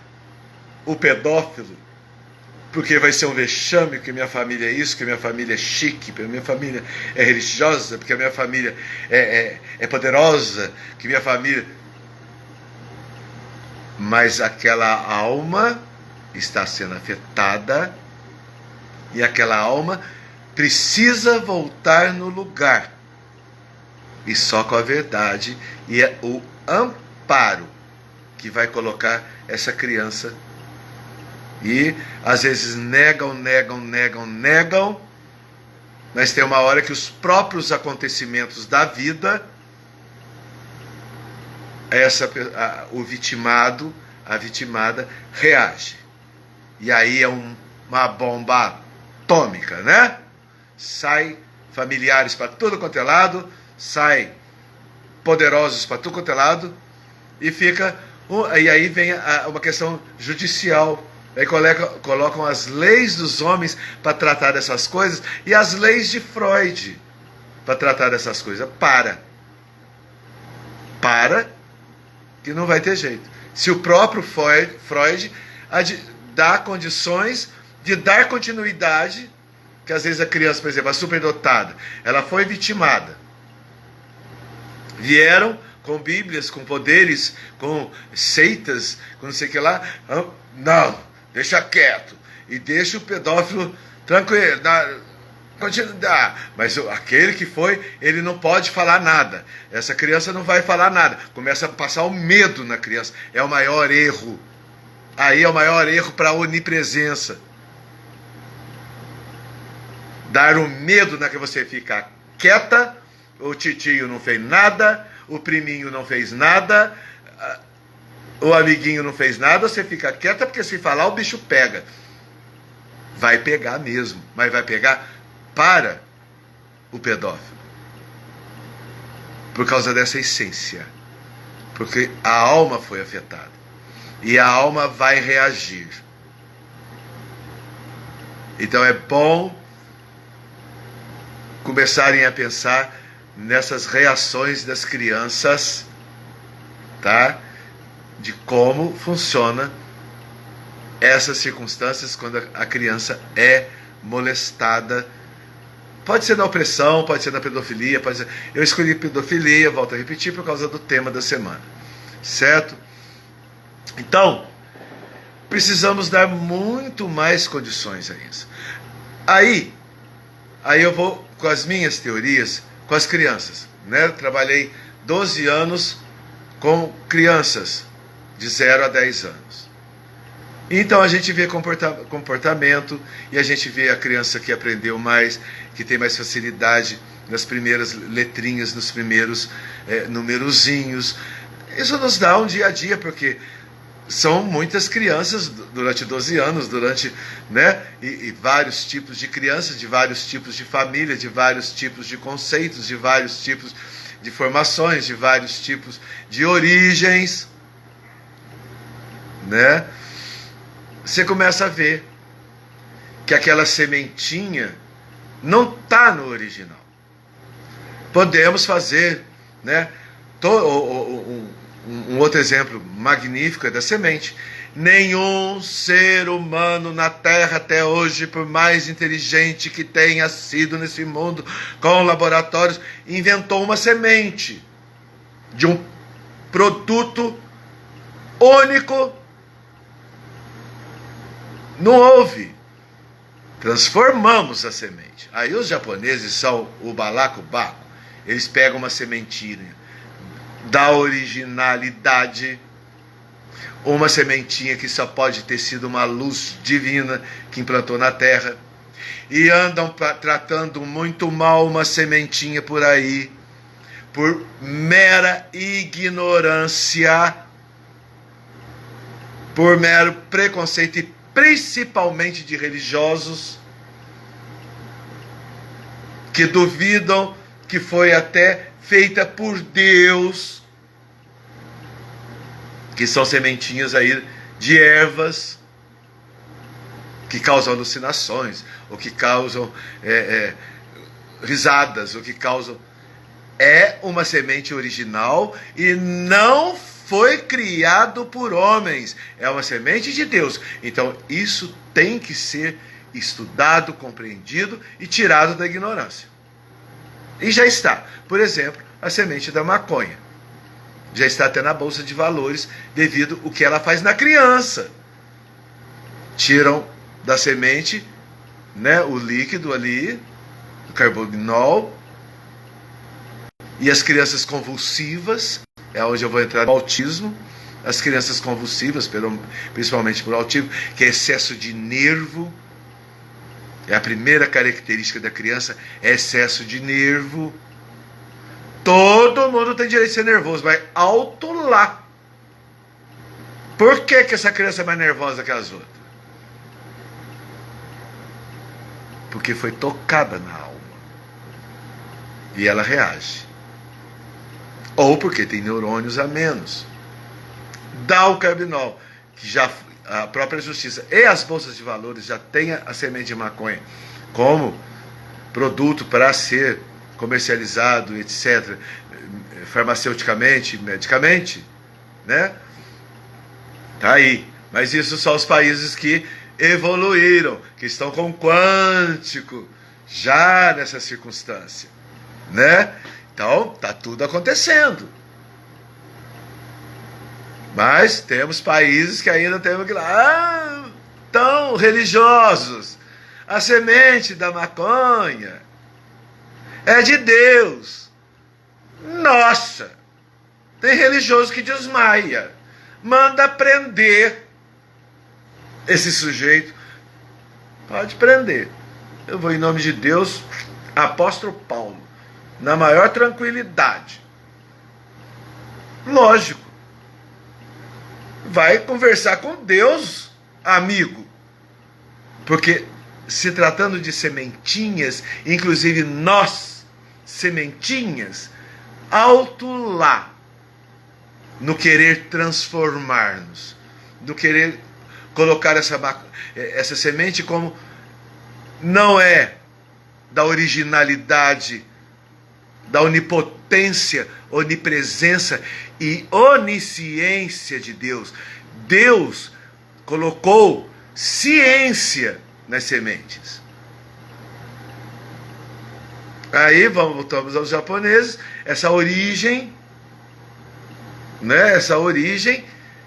o pedófilo porque vai ser um vexame, que minha família é isso, que minha família é chique, porque minha família é religiosa, porque a minha família é poderosa, que minha família... Mas aquela alma está sendo afetada e aquela alma precisa voltar no lugar. E só com a verdade e o amparo que vai colocar essa criança. E às vezes negam, mas tem uma hora que os próprios acontecimentos da vida, o vitimado, a vitimada reage. E aí é uma bomba atômica, né? Sai familiares para tudo quanto é lado, sai poderosos para tudo quanto é lado, e aí vem uma questão judicial. Aí colocam as leis dos homens para tratar dessas coisas e as leis de Freud para tratar dessas coisas. Para, que não vai ter jeito. Se o próprio Freud dá condições de dar continuidade, que às vezes a criança, por exemplo, a superdotada, ela foi vitimada. Vieram com bíblias, com poderes, com seitas, com não sei o que lá. Não, deixa quieto. E deixa o pedófilo tranquilo. Continua. Mas aquele que foi, ele não pode falar nada. Essa criança não vai falar nada. Começa a passar o medo na criança. É o maior erro. Aí é o maior erro para a onipresença. Dar o medo na que você fica quieta. O titio não fez nada, o priminho não fez nada, o amiguinho não fez nada, você fica quieta, porque se falar o bicho pega. Vai pegar mesmo, mas vai pegar para o pedófilo. Por causa dessa essência. Porque a alma foi afetada. E a alma vai reagir. Então é bom começarem a pensar nessas reações das crianças, tá? De como funciona essas circunstâncias quando a criança é molestada. Pode ser na opressão, pode ser na pedofilia, pode ser... Eu escolhi pedofilia, volto a repetir, por causa do tema da semana, certo? Então, precisamos dar muito mais condições a isso. Aí eu vou com as minhas teorias com as crianças, né? Eu trabalhei 12 anos com crianças de 0 a 10 anos. Então a gente vê comportamento, e a gente vê a criança que aprendeu mais, que tem mais facilidade nas primeiras letrinhas, nos primeiros numerozinhos. Isso nos dá um dia a dia, porque são muitas crianças durante 12 anos, né? E vários tipos de crianças, de vários tipos de família, de vários tipos de conceitos, de vários tipos de formações, de vários tipos de origens, né? Você começa a ver que aquela sementinha não está no original. Podemos fazer, né? Um outro exemplo magnífico é da semente. Nenhum ser humano na Terra até hoje, por mais inteligente que tenha sido nesse mundo, com laboratórios, inventou uma semente de um produto único. Não houve. Transformamos a semente. Aí os japoneses são o balacobaco. Eles pegam uma sementinha da originalidade, uma sementinha que só pode ter sido uma luz divina que implantou na terra, e andam tratando muito mal uma sementinha por aí, por mera ignorância, por mero preconceito, e principalmente de religiosos que duvidam que foi até feita por Deus, que são sementinhas aí de ervas que causam alucinações, ou que causam risadas, ou que causam... É uma semente original e não foi criado por homens, é uma semente de Deus. Então isso tem que ser estudado, compreendido e tirado da ignorância. E já está. Por exemplo, a semente da maconha. Já está até na Bolsa de Valores devido ao que ela faz na criança. Tiram da semente, né, o líquido ali, o carbonol, e as crianças convulsivas, é onde eu vou entrar no autismo, as crianças convulsivas, principalmente por autismo, que é excesso de nervo. É a primeira característica da criança, é excesso de nervo. Todo mundo tem direito de ser nervoso, mas alto lá. Por que essa criança é mais nervosa que as outras? Porque foi tocada na alma. E ela reage. Ou porque tem neurônios a menos. Dá o carbinol, que já a própria justiça e as bolsas de valores já têm a semente de maconha como produto para ser comercializado, etc., farmaceuticamente, medicamente, né? Tá aí. Mas isso só os países que evoluíram, que estão com quântico já nessa circunstância, né? Então, tá tudo acontecendo. Mas temos países que ainda temos que lá, tão religiosos. A semente da maconha é de Deus. Nossa! Tem religioso que desmaia. Manda prender esse sujeito. Pode prender. Eu vou, em nome de Deus, apóstolo Paulo, na maior tranquilidade. Lógico. Vai conversar com Deus, amigo. Porque se tratando de sementinhas, inclusive nós, sementinhas, alto lá, no querer transformar-nos, no querer colocar essa semente como não é da originalidade, da onipotência, onipresença e onisciência de Deus. Deus colocou ciência nas sementes. Aí voltamos aos japoneses, essa origem, né? Essa origem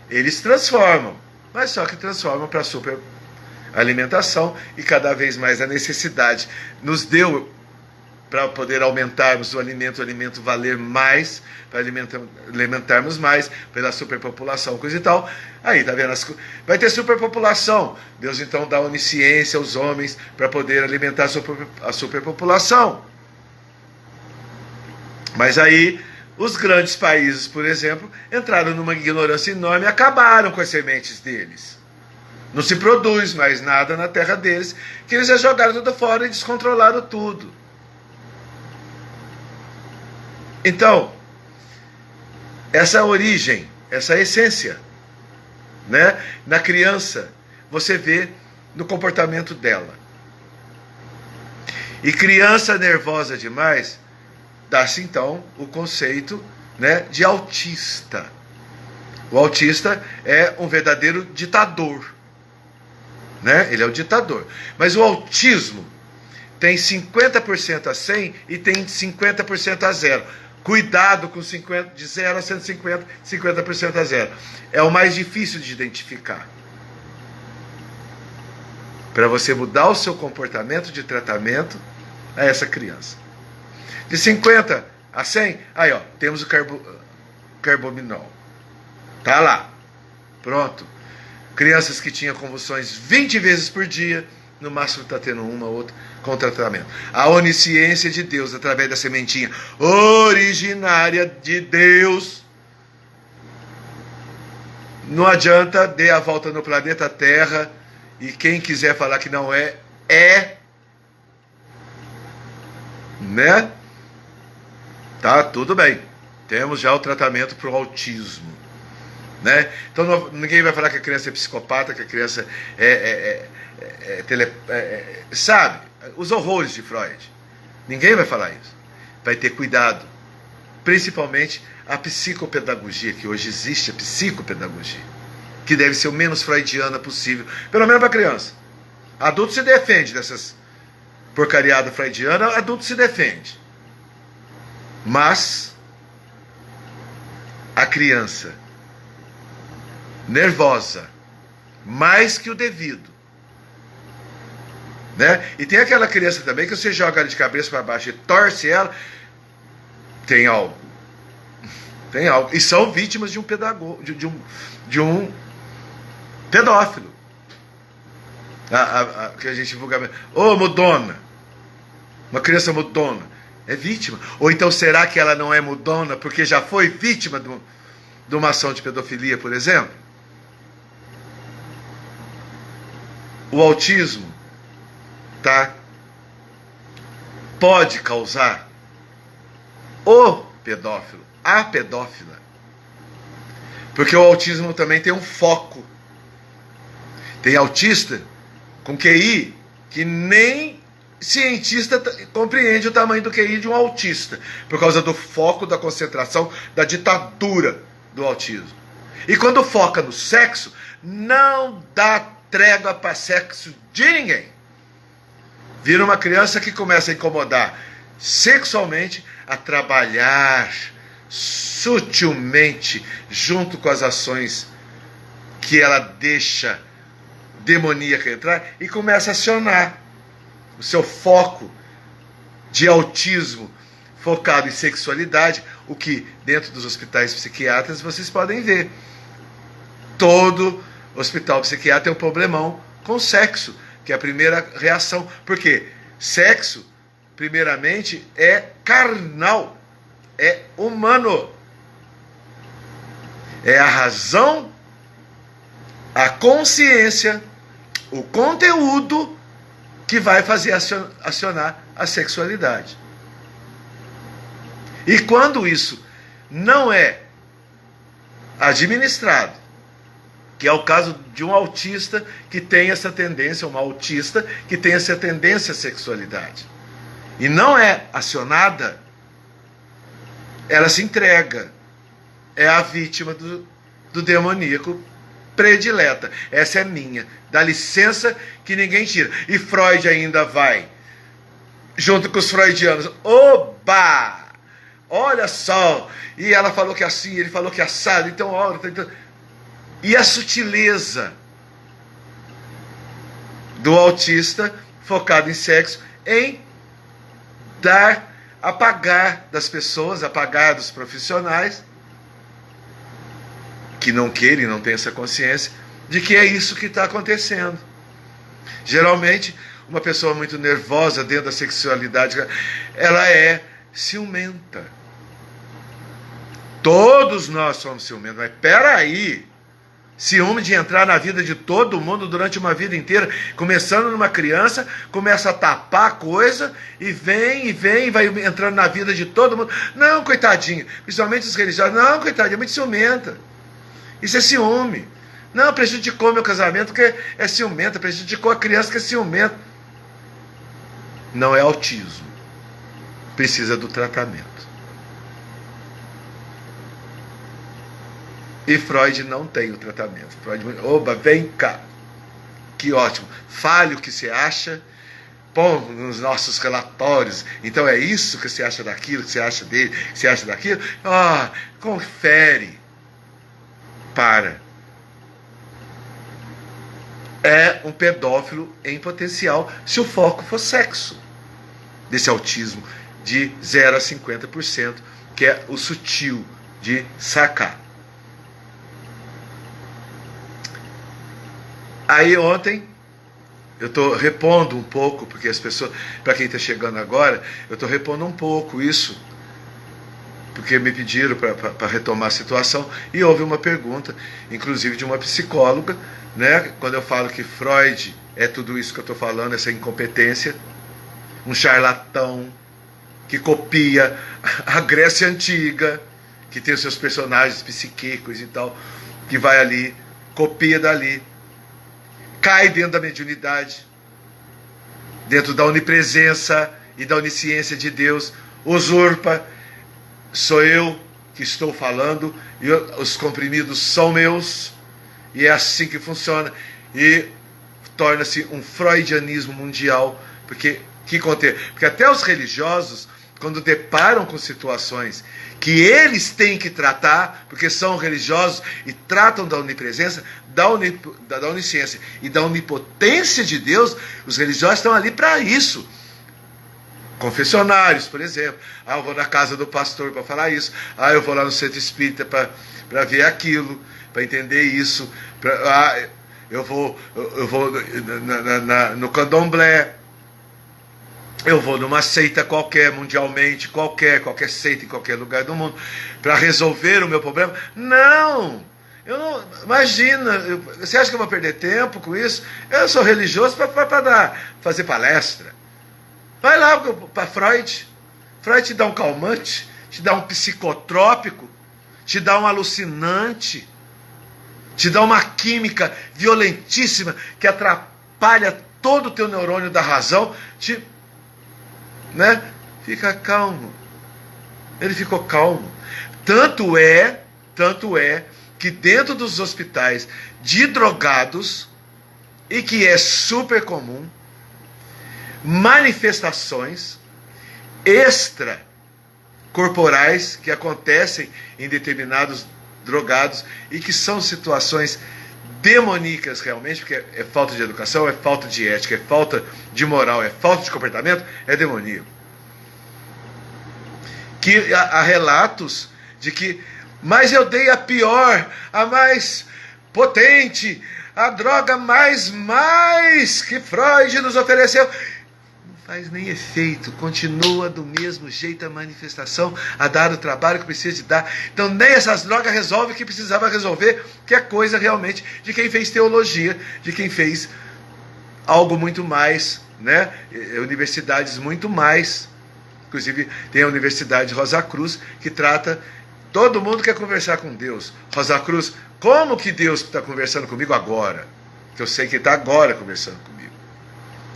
eles transformam, mas só que transformam para super alimentação, e cada vez mais a necessidade nos deu para poder aumentarmos o alimento valer mais, para alimentarmos mais, pela superpopulação, coisa e tal. Aí, tá vendo? Vai ter superpopulação. Deus então dá onisciência aos homens para poder alimentar a superpopulação. Mas aí, os grandes países, por exemplo, entraram numa ignorância enorme e acabaram com as sementes deles. Não se produz mais nada na terra deles, que eles já jogaram tudo fora e descontrolaram tudo. Então, essa origem, essa essência, né, na criança, você vê no comportamento dela. E criança nervosa demais dá-se então o conceito, né, de autista. O autista é um verdadeiro ditador, né? Ele é o ditador. Mas o autismo tem 50% a 100 e tem 50% a 0. Cuidado com 50, de 0 a 150, 50% a 0. É o mais difícil de identificar. Para você mudar o seu comportamento de tratamento a essa criança. De 50 a 100, aí ó, temos o carbominol. Tá lá. Pronto. Crianças que tinham convulsões 20 vezes por dia, no máximo está tendo uma ou outra com tratamento. A onisciência de Deus, através da sementinha originária de Deus. Não adianta, dê a volta no planeta Terra, e quem quiser falar que não é, é. Né? Tá, tudo bem. Temos já o tratamento para o autismo. Né? Então ninguém vai falar que a criança é psicopata, que a criança sabe, os horrores de Freud. Ninguém vai falar isso. Vai ter cuidado, principalmente a psicopedagogia, que hoje existe, a psicopedagogia, que deve ser o menos freudiana possível, pelo menos para criança. Adulto se defende dessas porcariadas freudianas, adulto se defende, mas a criança nervosa, mais que o devido, né? E tem aquela criança também que você joga ela de cabeça para baixo e torce ela, tem algo, e são vítimas de um pedagogo, de um pedófilo, que a gente vulgarmente, mudona, uma criança mudona, é vítima. Ou então será que ela não é mudona porque já foi vítima de uma ação de pedofilia, por exemplo? O autismo, tá, pode causar o pedófilo, a pedófila, porque o autismo também tem um foco. Tem autista com QI que nem cientista compreende o tamanho do QI de um autista, por causa do foco, da concentração, da ditadura do autismo. E quando foca no sexo, não dá trégua para sexo de ninguém. Vira uma criança que começa a incomodar sexualmente, a trabalhar sutilmente junto com as ações que ela deixa demoníaca entrar, e começa a acionar o seu foco de autismo focado em sexualidade, o que dentro dos hospitais psiquiátricos vocês podem ver. Todo hospital psiquiátrico tem um problemão com sexo, que é a primeira reação. Porque sexo, primeiramente, é carnal, é humano. É a razão, a consciência, o conteúdo que vai fazer acionar a sexualidade. E quando isso não é administrado, que é o caso de um autista que tem essa tendência, uma autista que tem essa tendência à sexualidade, e não é acionada, ela se entrega, é a vítima do demoníaco predileta. Essa é minha, dá licença que ninguém tira. E Freud ainda vai, junto com os freudianos, oba, olha só, e ela falou que é assim, ele falou que é assado, então olha, e a sutileza do autista focado em sexo, em apagar das pessoas, apagar dos profissionais que não querem, não têm essa consciência de que é isso que está acontecendo. Geralmente, uma pessoa muito nervosa dentro da sexualidade, ela é ciumenta. Todos nós somos ciumentos, mas peraí, ciúme de entrar na vida de todo mundo durante uma vida inteira, começando numa criança, começa a tapar a coisa, e vem, vai entrando na vida de todo mundo. Não, coitadinho, principalmente os religiosos, não, coitadinho, é muito ciumenta. Isso é ciúme. Não, prejudicou meu casamento porque é ciumenta, prejudicou a criança que é ciumenta. Não é autismo. Precisa do tratamento. E Freud não tem o tratamento. Freud, oba, vem cá. Que ótimo. Fale o que você acha, põe nos nossos relatórios. Então é isso que você acha daquilo, que você acha dele, que você acha daquilo. Confere. Para. É um pedófilo em potencial se o foco for sexo. Desse autismo de 0 a 50%, que é o sutil de sacar. Aí ontem, eu estou repondo um pouco, porque as pessoas, para quem está chegando agora, eu estou repondo um pouco isso, porque me pediram para retomar a situação, e houve uma pergunta, inclusive de uma psicóloga, né, quando eu falo que Freud é tudo isso que eu estou falando, essa incompetência, um charlatão, que copia a Grécia Antiga, que tem os seus personagens psiquicos e tal, que vai ali, copia dali, cai dentro da mediunidade, dentro da onipresença e da onisciência de Deus, usurpa, sou eu que estou falando, e os comprimidos são meus, e é assim que funciona, e torna-se um freudianismo mundial, porque até os religiosos, quando deparam com situações que eles têm que tratar, porque são religiosos e tratam da onipresença, da onisciência e da onipotência de Deus, os religiosos estão ali para isso. Confessionários, por exemplo. Eu vou na casa do pastor para falar isso. Eu vou lá no centro espírita para ver aquilo, para entender isso. Eu vou no candomblé. Eu vou numa seita qualquer, mundialmente, qualquer seita em qualquer lugar do mundo, para resolver o meu problema. Não! Eu não, imagina, você acha que eu vou perder tempo com isso? Eu sou religioso para fazer palestra. Vai lá para Freud. Freud te dá um calmante, te dá um psicotrópico, te dá um alucinante, te dá uma química violentíssima que atrapalha todo o teu neurônio da razão, né? Fica calmo. Ele ficou calmo. Tanto é que dentro dos hospitais de drogados, e que é super comum, manifestações extracorporais que acontecem em determinados drogados e que são situações demoníacas realmente, porque é falta de educação, é falta de ética, é falta de moral, é falta de comportamento, é demoníaco. Que há relatos de que, mas eu dei a pior, a mais potente, a droga mais que Freud nos ofereceu. Não faz nem efeito, continua do mesmo jeito a manifestação, a dar o trabalho que precisa de dar. Então nem essas drogas resolvem o que precisava resolver, que é coisa realmente de quem fez teologia, de quem fez algo muito mais, né? Universidades muito mais. Inclusive tem a Universidade Rosa Cruz, que trata, todo mundo quer conversar com Deus. Rosa Cruz, como que Deus está conversando comigo agora? Que eu sei que Ele está agora conversando comigo.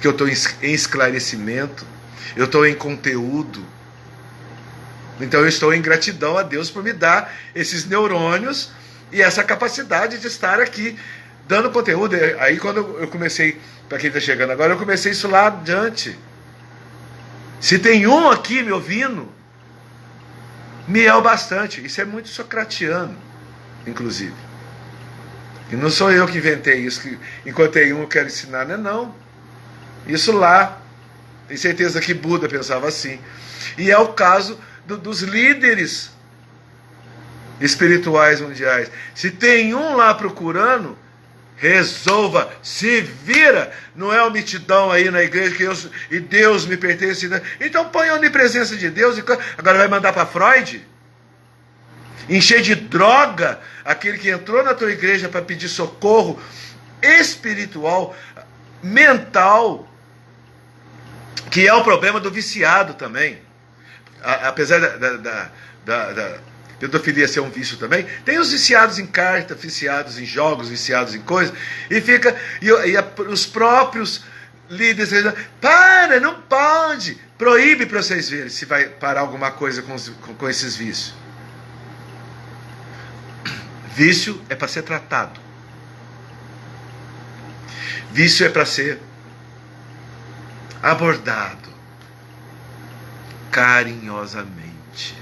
Que eu estou em esclarecimento, eu estou em conteúdo. Então eu estou em gratidão a Deus por me dar esses neurônios e essa capacidade de estar aqui dando conteúdo. Aí quando eu comecei, para quem está chegando agora, eu comecei isso lá adiante. Se tem um aqui me ouvindo, me é o bastante. Isso é muito socratiano, inclusive. E não sou eu que inventei isso, que encontrei um eu quero ensinar, não. Isso lá, tenho certeza que Buda pensava assim. E é o caso dos líderes espirituais mundiais. Se tem um lá procurando, resolva, se vira. Não é uma mitidão aí na igreja e Deus me pertence. Então põe a onipresença de Deus. Agora vai mandar para Freud? Encher de droga aquele que entrou na tua igreja para pedir socorro espiritual, mental, que é o problema do viciado também. Apesar da pedofilia ser um vício também, tem os viciados em carta, viciados em jogos, viciados em coisas, e fica, os próprios líderes dizem, para, não pode, proíbe para vocês verem se vai parar alguma coisa com esses vícios. Vício é para ser tratado. Vício é para ser abordado carinhosamente.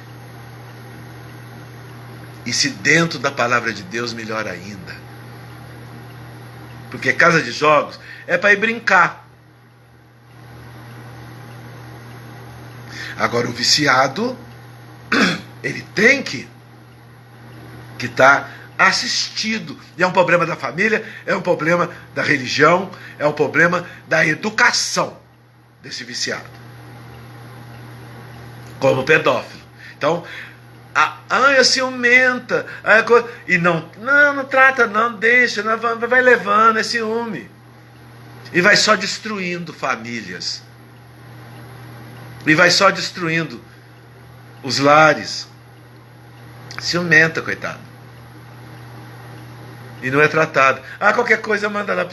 E se dentro da palavra de Deus, melhor ainda. Porque casa de jogos é para ir brincar. Agora o viciado, ele tem que estar assistido. E é um problema da família, é um problema da religião, é um problema da educação desse viciado. Como o pedófilo. Então, é ciumenta. E não trata, não deixa, não, vai levando, é ciúme. E vai só destruindo famílias. E vai só destruindo os lares. Ciumenta, coitado. E não é tratado. Qualquer coisa manda lá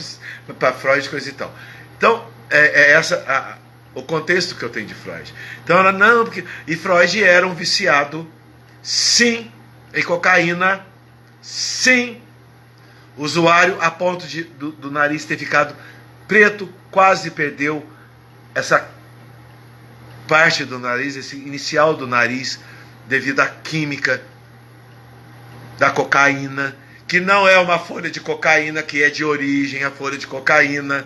para Freud, coisa e tal. Então, essa o contexto que eu tenho de Freud. Então, ela não, porque. E Freud era um viciado, sim, em cocaína, sim, usuário a ponto do nariz ter ficado preto, quase perdeu essa parte do nariz, esse inicial do nariz, devido à química da cocaína, que não é uma folha de cocaína que é de origem, a folha de cocaína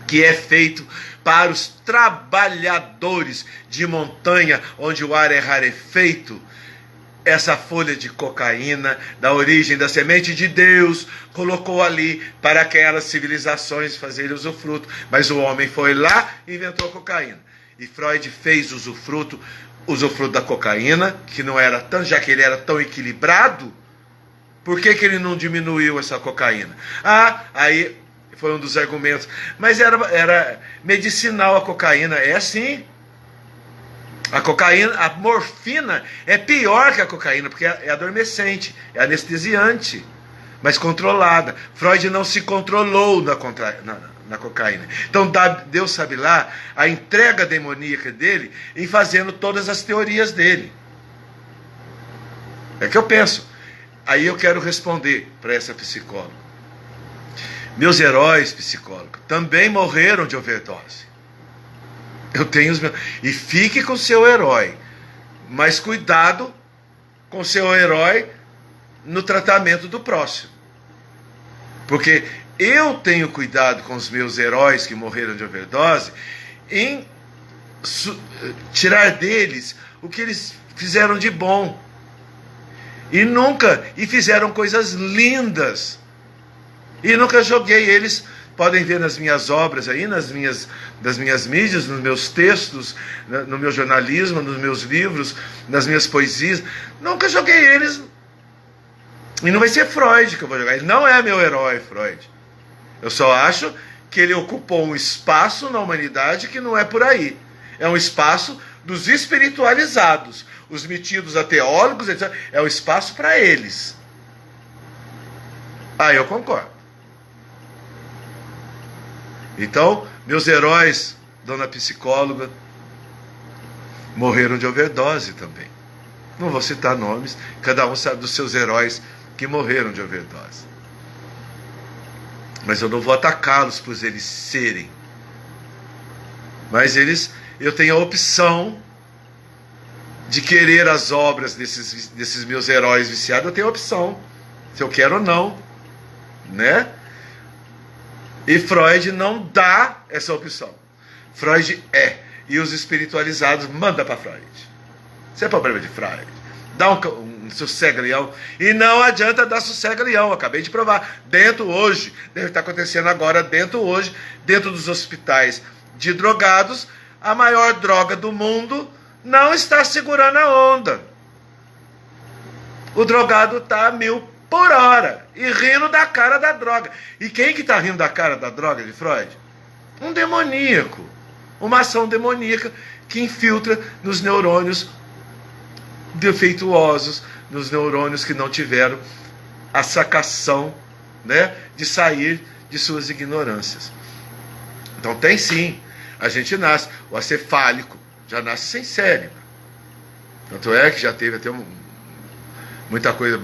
que é feito para os trabalhadores de montanha, onde o ar é rarefeito. Essa folha de cocaína, da origem da semente de Deus, colocou ali para aquelas civilizações fazerem usufruto. Mas o homem foi lá e inventou a cocaína. E Freud fez usufruto da cocaína, que não era tão, já que ele era tão equilibrado, por que ele não diminuiu essa cocaína? Aí foi um dos argumentos. Mas era medicinal a cocaína, é assim. A cocaína, a morfina é pior que a cocaína, porque é adormecente, é anestesiante, mas controlada. Freud não se controlou na cocaína. Então Deus sabe lá a entrega demoníaca dele em fazendo todas as teorias dele. É que eu penso. Aí eu quero responder para essa psicóloga. Meus heróis psicólogos também morreram de overdose. Eu tenho os meus. E fique com seu herói. Mas cuidado com seu herói no tratamento do próximo. Porque eu tenho cuidado com os meus heróis que morreram de overdose em tirar deles o que eles fizeram de bom. E fizeram coisas lindas. E nunca joguei eles. Podem ver nas minhas obras aí, nas minhas mídias, nos meus textos, no meu jornalismo, nos meus livros, nas minhas poesias. Nunca joguei eles. E não vai ser Freud que eu vou jogar. Ele não é meu herói, Freud. Eu só acho que ele ocupou um espaço na humanidade que não é por aí. É um espaço dos espiritualizados. Os metidos a teólogos, etc. É um espaço para eles. Eu concordo. Então, meus heróis, dona psicóloga, morreram de overdose também. Não vou citar nomes, cada um sabe dos seus heróis que morreram de overdose. Mas eu não vou atacá-los por eles serem. Mas eu tenho a opção de querer as obras desses meus heróis viciados. Eu tenho a opção, se eu quero ou não, né? E Freud não dá essa opção. Freud é. E os espiritualizados mandam para Freud. Isso é problema de Freud. Dá um sossega-leão. E não adianta dar sossega-leão. Acabei de provar. Dentro hoje, deve estar acontecendo agora, dentro dos hospitais de drogados, a maior droga do mundo não está segurando a onda. O drogado está a 1000 por hora, e rindo da cara da droga. E quem que está rindo da cara da droga de Freud? Um demoníaco. Uma ação demoníaca que infiltra nos neurônios defeituosos, nos neurônios que não tiveram a sacação, né, de sair de suas ignorâncias. Então tem sim. A gente nasce, o acefálico já nasce sem cérebro. Tanto é que já teve até muita coisa,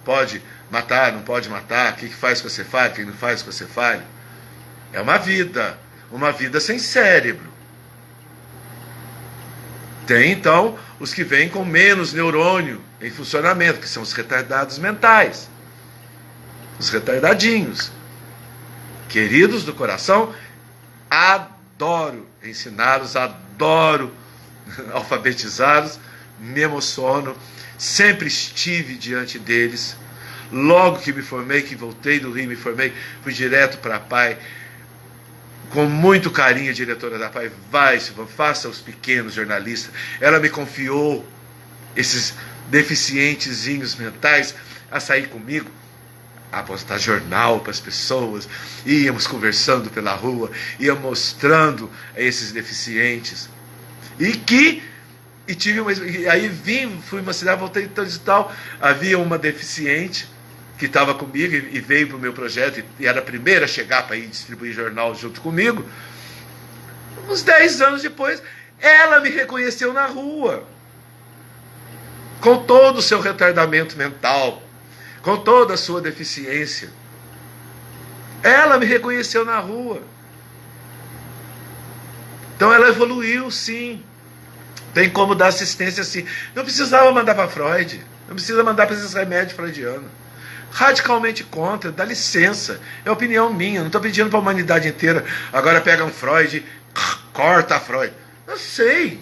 pode matar, não pode matar, o que faz com você falha, o que não faz com você falha. É uma vida sem cérebro. Tem, então, os que vêm com menos neurônio em funcionamento, que são os retardados mentais. Os retardadinhos. Queridos do coração, adoro ensiná-los, adoro alfabetizá-los, me emociono, sempre estive diante deles. Logo que me formei, que voltei do Rio, me formei, fui direto para a PAI, com muito carinho, a diretora da PAI, vai, Silvão, faça os pequenos jornalistas. Ela me confiou esses deficientezinhos mentais a sair comigo, a postar jornal para as pessoas, íamos conversando pela rua, ia mostrando a esses deficientes. Fui uma cidade, voltei e tal, havia uma deficiente que estava comigo e veio para o meu projeto e era a primeira a chegar para ir distribuir jornal junto comigo. Uns 10 anos depois, ela me reconheceu na rua, com todo o seu retardamento mental, com toda a sua deficiência. Ela me reconheceu na rua. Então ela evoluiu, sim. Tem como dar assistência, sim. Não precisava mandar para Freud, não precisa mandar para esses remédios freudianos. Radicalmente contra, dá licença, é opinião minha, não estou pedindo para a humanidade inteira. Agora pega um Freud e corta a Freud. Não sei,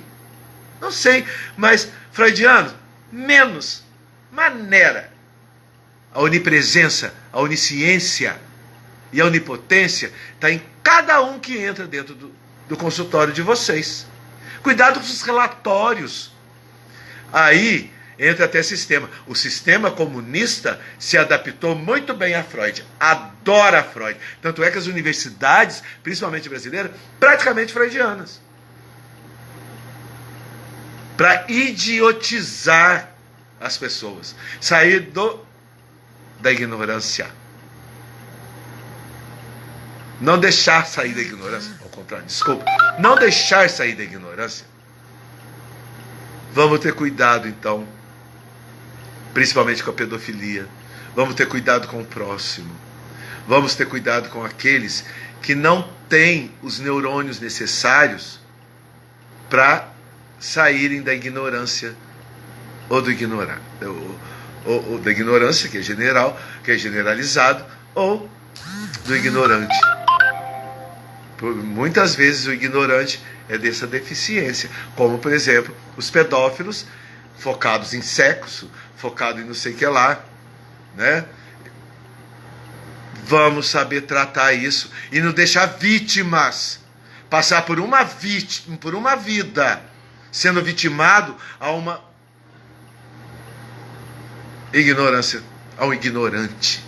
mas freudiano, menos maneira. A onipresença, a onisciência e a onipotência está em cada um que entra dentro do consultório de vocês. Cuidado com os relatórios. Aí entra até sistema. O sistema comunista se adaptou muito bem a Freud. Adora Freud. Tanto é que as universidades, principalmente brasileiras, praticamente freudianas. Para idiotizar as pessoas. Sair da ignorância. Não deixar sair da ignorância. Ao contrário, desculpa. Não deixar sair da ignorância. Vamos ter cuidado, então. Principalmente com a pedofilia. Vamos ter cuidado com o próximo. Vamos ter cuidado com aqueles que não têm os neurônios necessários para saírem da ignorância ou do ignorar. Ou da ignorância, que é general, que é generalizado, ou do ignorante. Muitas vezes o ignorante é dessa deficiência, como, por exemplo, os pedófilos focados em sexo, focados em não sei o que lá, né? Vamos saber tratar isso e não deixar vítimas passar por uma vida sendo vitimado a uma ignorância, a um ignorante.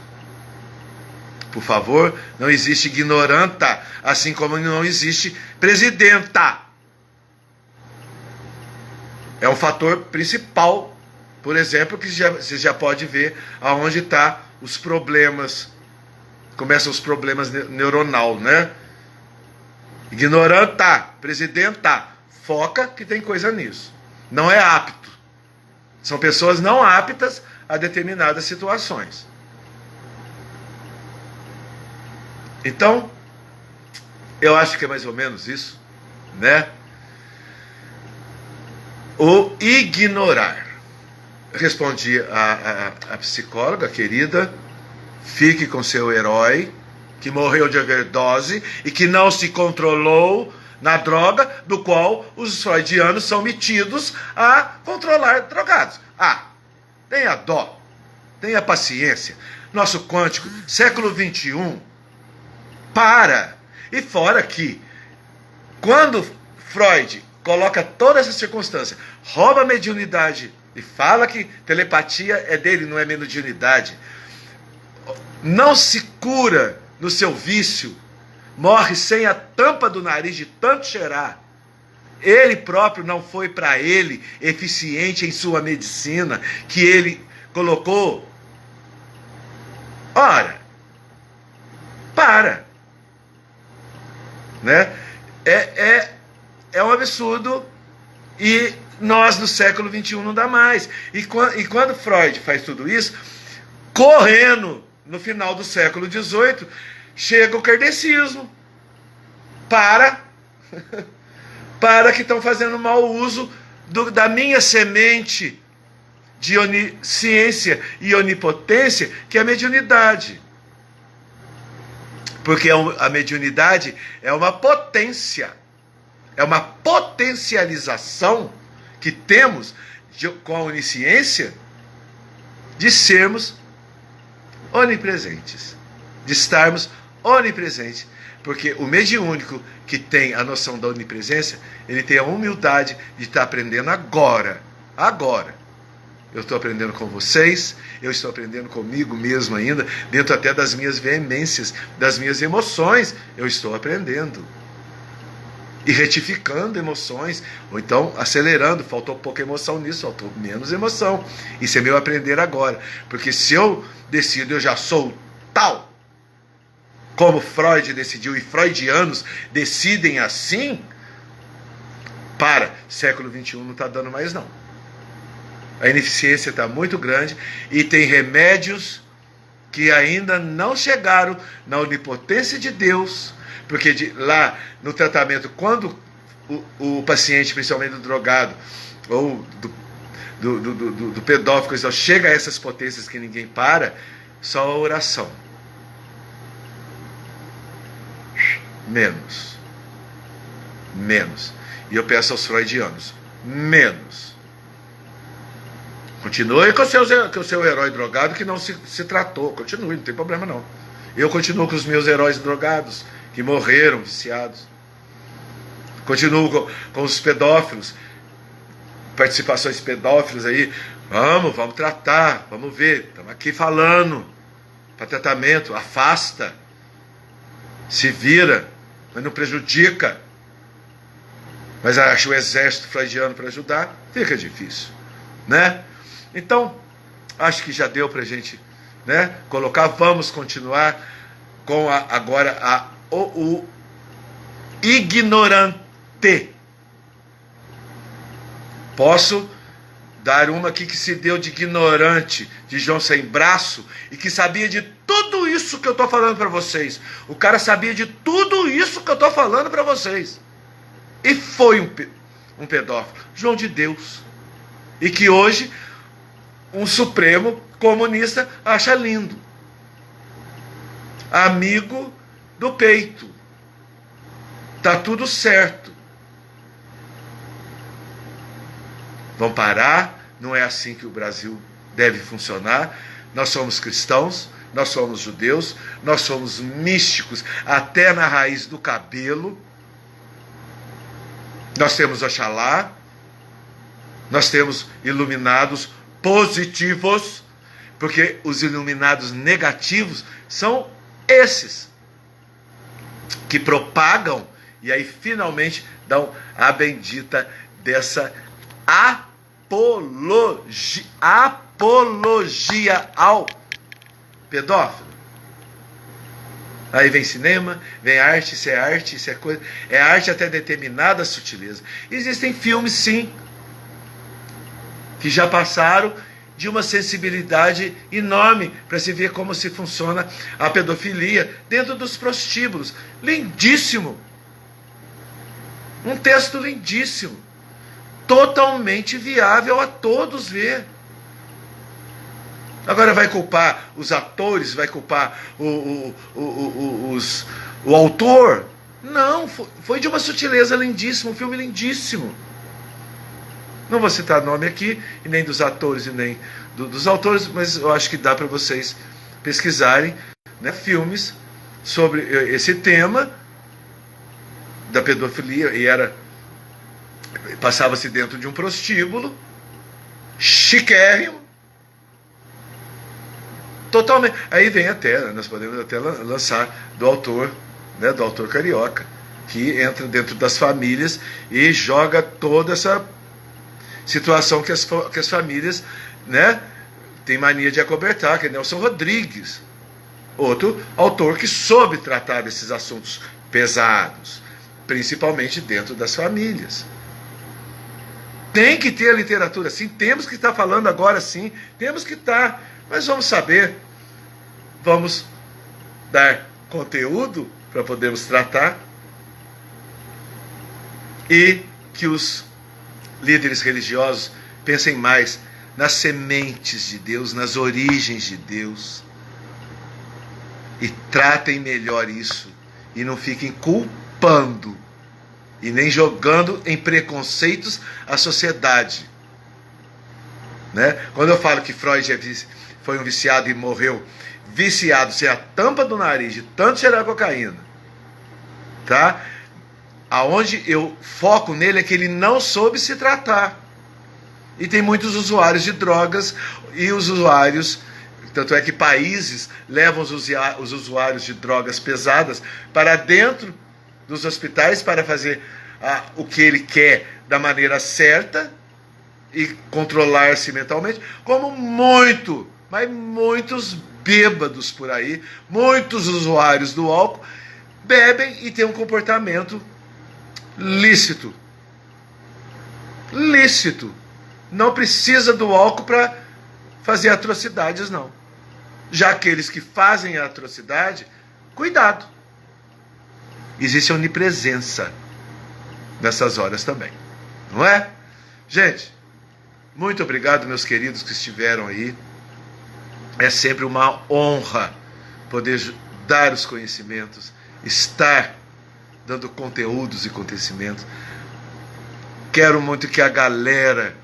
Por favor, não existe ignoranta, assim como não existe presidenta. É um fator principal, por exemplo, que você já pode ver aonde está os problemas. Começam os problemas neuronal, né? Ignoranta, presidenta, foca que tem coisa nisso. Não é apto. São pessoas não aptas a determinadas situações. Então, eu acho que é mais ou menos isso, né? O ignorar. Respondi a psicóloga querida, fique com seu herói, que morreu de overdose e que não se controlou na droga, do qual os freudianos são metidos a controlar drogados. Tenha dó, tenha paciência. Nosso quântico, século XXI, para. E fora que, quando Freud coloca toda essa circunstância, rouba a mediunidade e fala que telepatia é dele, não é mediunidade, não se cura no seu vício, morre sem a tampa do nariz de tanto cheirar, ele próprio não foi para ele eficiente em sua medicina, que ele colocou. Ora, para, né? É um absurdo. E nós no século XXI não dá mais. E quando Freud faz tudo isso, correndo no final do século XVIII, chega o kardecismo para que estão fazendo mau uso da minha semente de onisciência e onipotência, que é a mediunidade. Porque a mediunidade é uma potência, é uma potencialização que temos com a onisciência de sermos onipresentes, de estarmos onipresentes. Porque o mediúnico que tem a noção da onipresença, ele tem a humildade de estar aprendendo agora. Agora. Eu estou aprendendo com vocês, eu estou aprendendo comigo mesmo ainda, dentro até das minhas veemências, das minhas emoções, eu estou aprendendo. E retificando emoções, ou então acelerando, faltou pouca emoção nisso, faltou menos emoção. Isso é meu aprender agora. Porque se eu decido, eu já sou tal, como Freud decidiu, e freudianos decidem assim, século XXI não está dando mais não. A ineficiência está muito grande e tem remédios que ainda não chegaram na onipotência de Deus, porque lá no tratamento, quando o paciente, principalmente do drogado ou do pedófilo, chega a essas potências que ninguém para, só a oração. Menos. E eu peço aos freudianos, menos. Continue com o seu herói drogado que não se tratou. Continue, não tem problema não. Eu continuo com os meus heróis drogados que morreram viciados. Continuo com os pedófilos, participações pedófilos aí. Vamos tratar, vamos ver. Estamos aqui falando para tratamento. Afasta, se vira, mas não prejudica. Mas acha o exército freudiano para ajudar, fica difícil, né? Então, acho que já deu para a gente, né, colocar. Vamos continuar com agora o ignorante. Posso dar uma aqui que se deu de ignorante, de João Sem Braço, e que sabia de tudo isso que eu estou falando para vocês. O cara sabia de tudo isso que eu estou falando para vocês. E foi um pedófilo. João de Deus. E que hoje um supremo comunista acha lindo. Amigo do peito. Tá tudo certo. Vamos parar. Não é assim que o Brasil deve funcionar. Nós somos cristãos, nós somos judeus, nós somos místicos até na raiz do cabelo. Nós temos Oxalá, nós temos iluminados positivos, porque os iluminados negativos são esses que propagam e aí finalmente dão a bendita dessa apologia ao pedófilo. Aí vem cinema, vem arte, isso é coisa. É arte até determinada sutileza. Existem filmes, sim, que já passaram de uma sensibilidade enorme para se ver como se funciona a pedofilia dentro dos prostíbulos. Lindíssimo. Um texto lindíssimo. Totalmente viável a todos ver. Agora vai culpar os atores, vai culpar o autor? Não, foi de uma sutileza lindíssima, um filme lindíssimo. Não vou citar nome aqui, e nem dos atores, e nem dos autores, mas eu acho que dá para vocês pesquisarem, né, filmes sobre esse tema da pedofilia, e passava-se dentro de um prostíbulo, chiquérrimo, totalmente. Aí vem nós podemos até lançar do autor, né, do autor carioca, que entra dentro das famílias e joga toda essa situação que as famílias, né, tem mania de acobertar, que é Nelson Rodrigues, outro autor que soube tratar desses assuntos pesados, principalmente dentro das famílias. Tem que ter a literatura, sim, temos que estar falando agora, sim, temos que estar, mas vamos saber, vamos dar conteúdo para podermos tratar, e que os líderes religiosos pensem mais nas sementes de Deus, nas origens de Deus, e tratem melhor isso, e não fiquem culpando e nem jogando em preconceitos a sociedade, né? Quando eu falo que Freud foi um viciado e morreu viciado, sem a tampa do nariz, de tanto cheirar cocaína, tá? Aonde eu foco nele é que ele não soube se tratar. E tem muitos usuários de drogas, e os usuários, tanto é que países levam os usuários de drogas pesadas para dentro dos hospitais para fazer o que ele quer da maneira certa e controlar-se mentalmente, como muitos bêbados por aí, muitos usuários do álcool bebem e têm um comportamento lícito. Não precisa do álcool para fazer atrocidades, não. Já aqueles que fazem a atrocidade, cuidado. Existe a onipresença nessas horas também, não é? Gente, muito obrigado, meus queridos que estiveram aí. É sempre uma honra poder dar os conhecimentos, estar dando conteúdos e acontecimentos. Quero muito que a galera,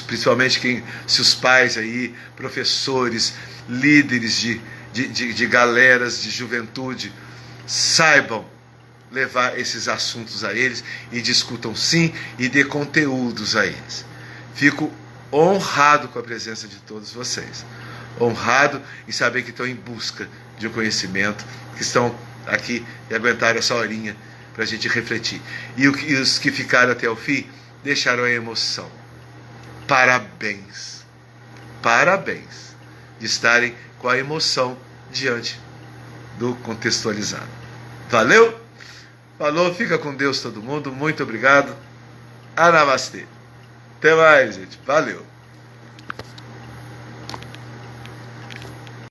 principalmente se os pais aí, professores, líderes de galeras de juventude, saibam levar esses assuntos a eles e discutam sim e dê conteúdos a eles. Fico honrado com a presença de todos vocês. Honrado em saber que estão em busca de um conhecimento, que estão aqui e aguentaram essa horinha para a gente refletir. E os que ficaram até o fim deixaram a emoção. Parabéns de estarem com a emoção diante do contextualizado. Valeu? Falou, fica com Deus todo mundo, muito obrigado. Namastê. Até mais, gente. Valeu.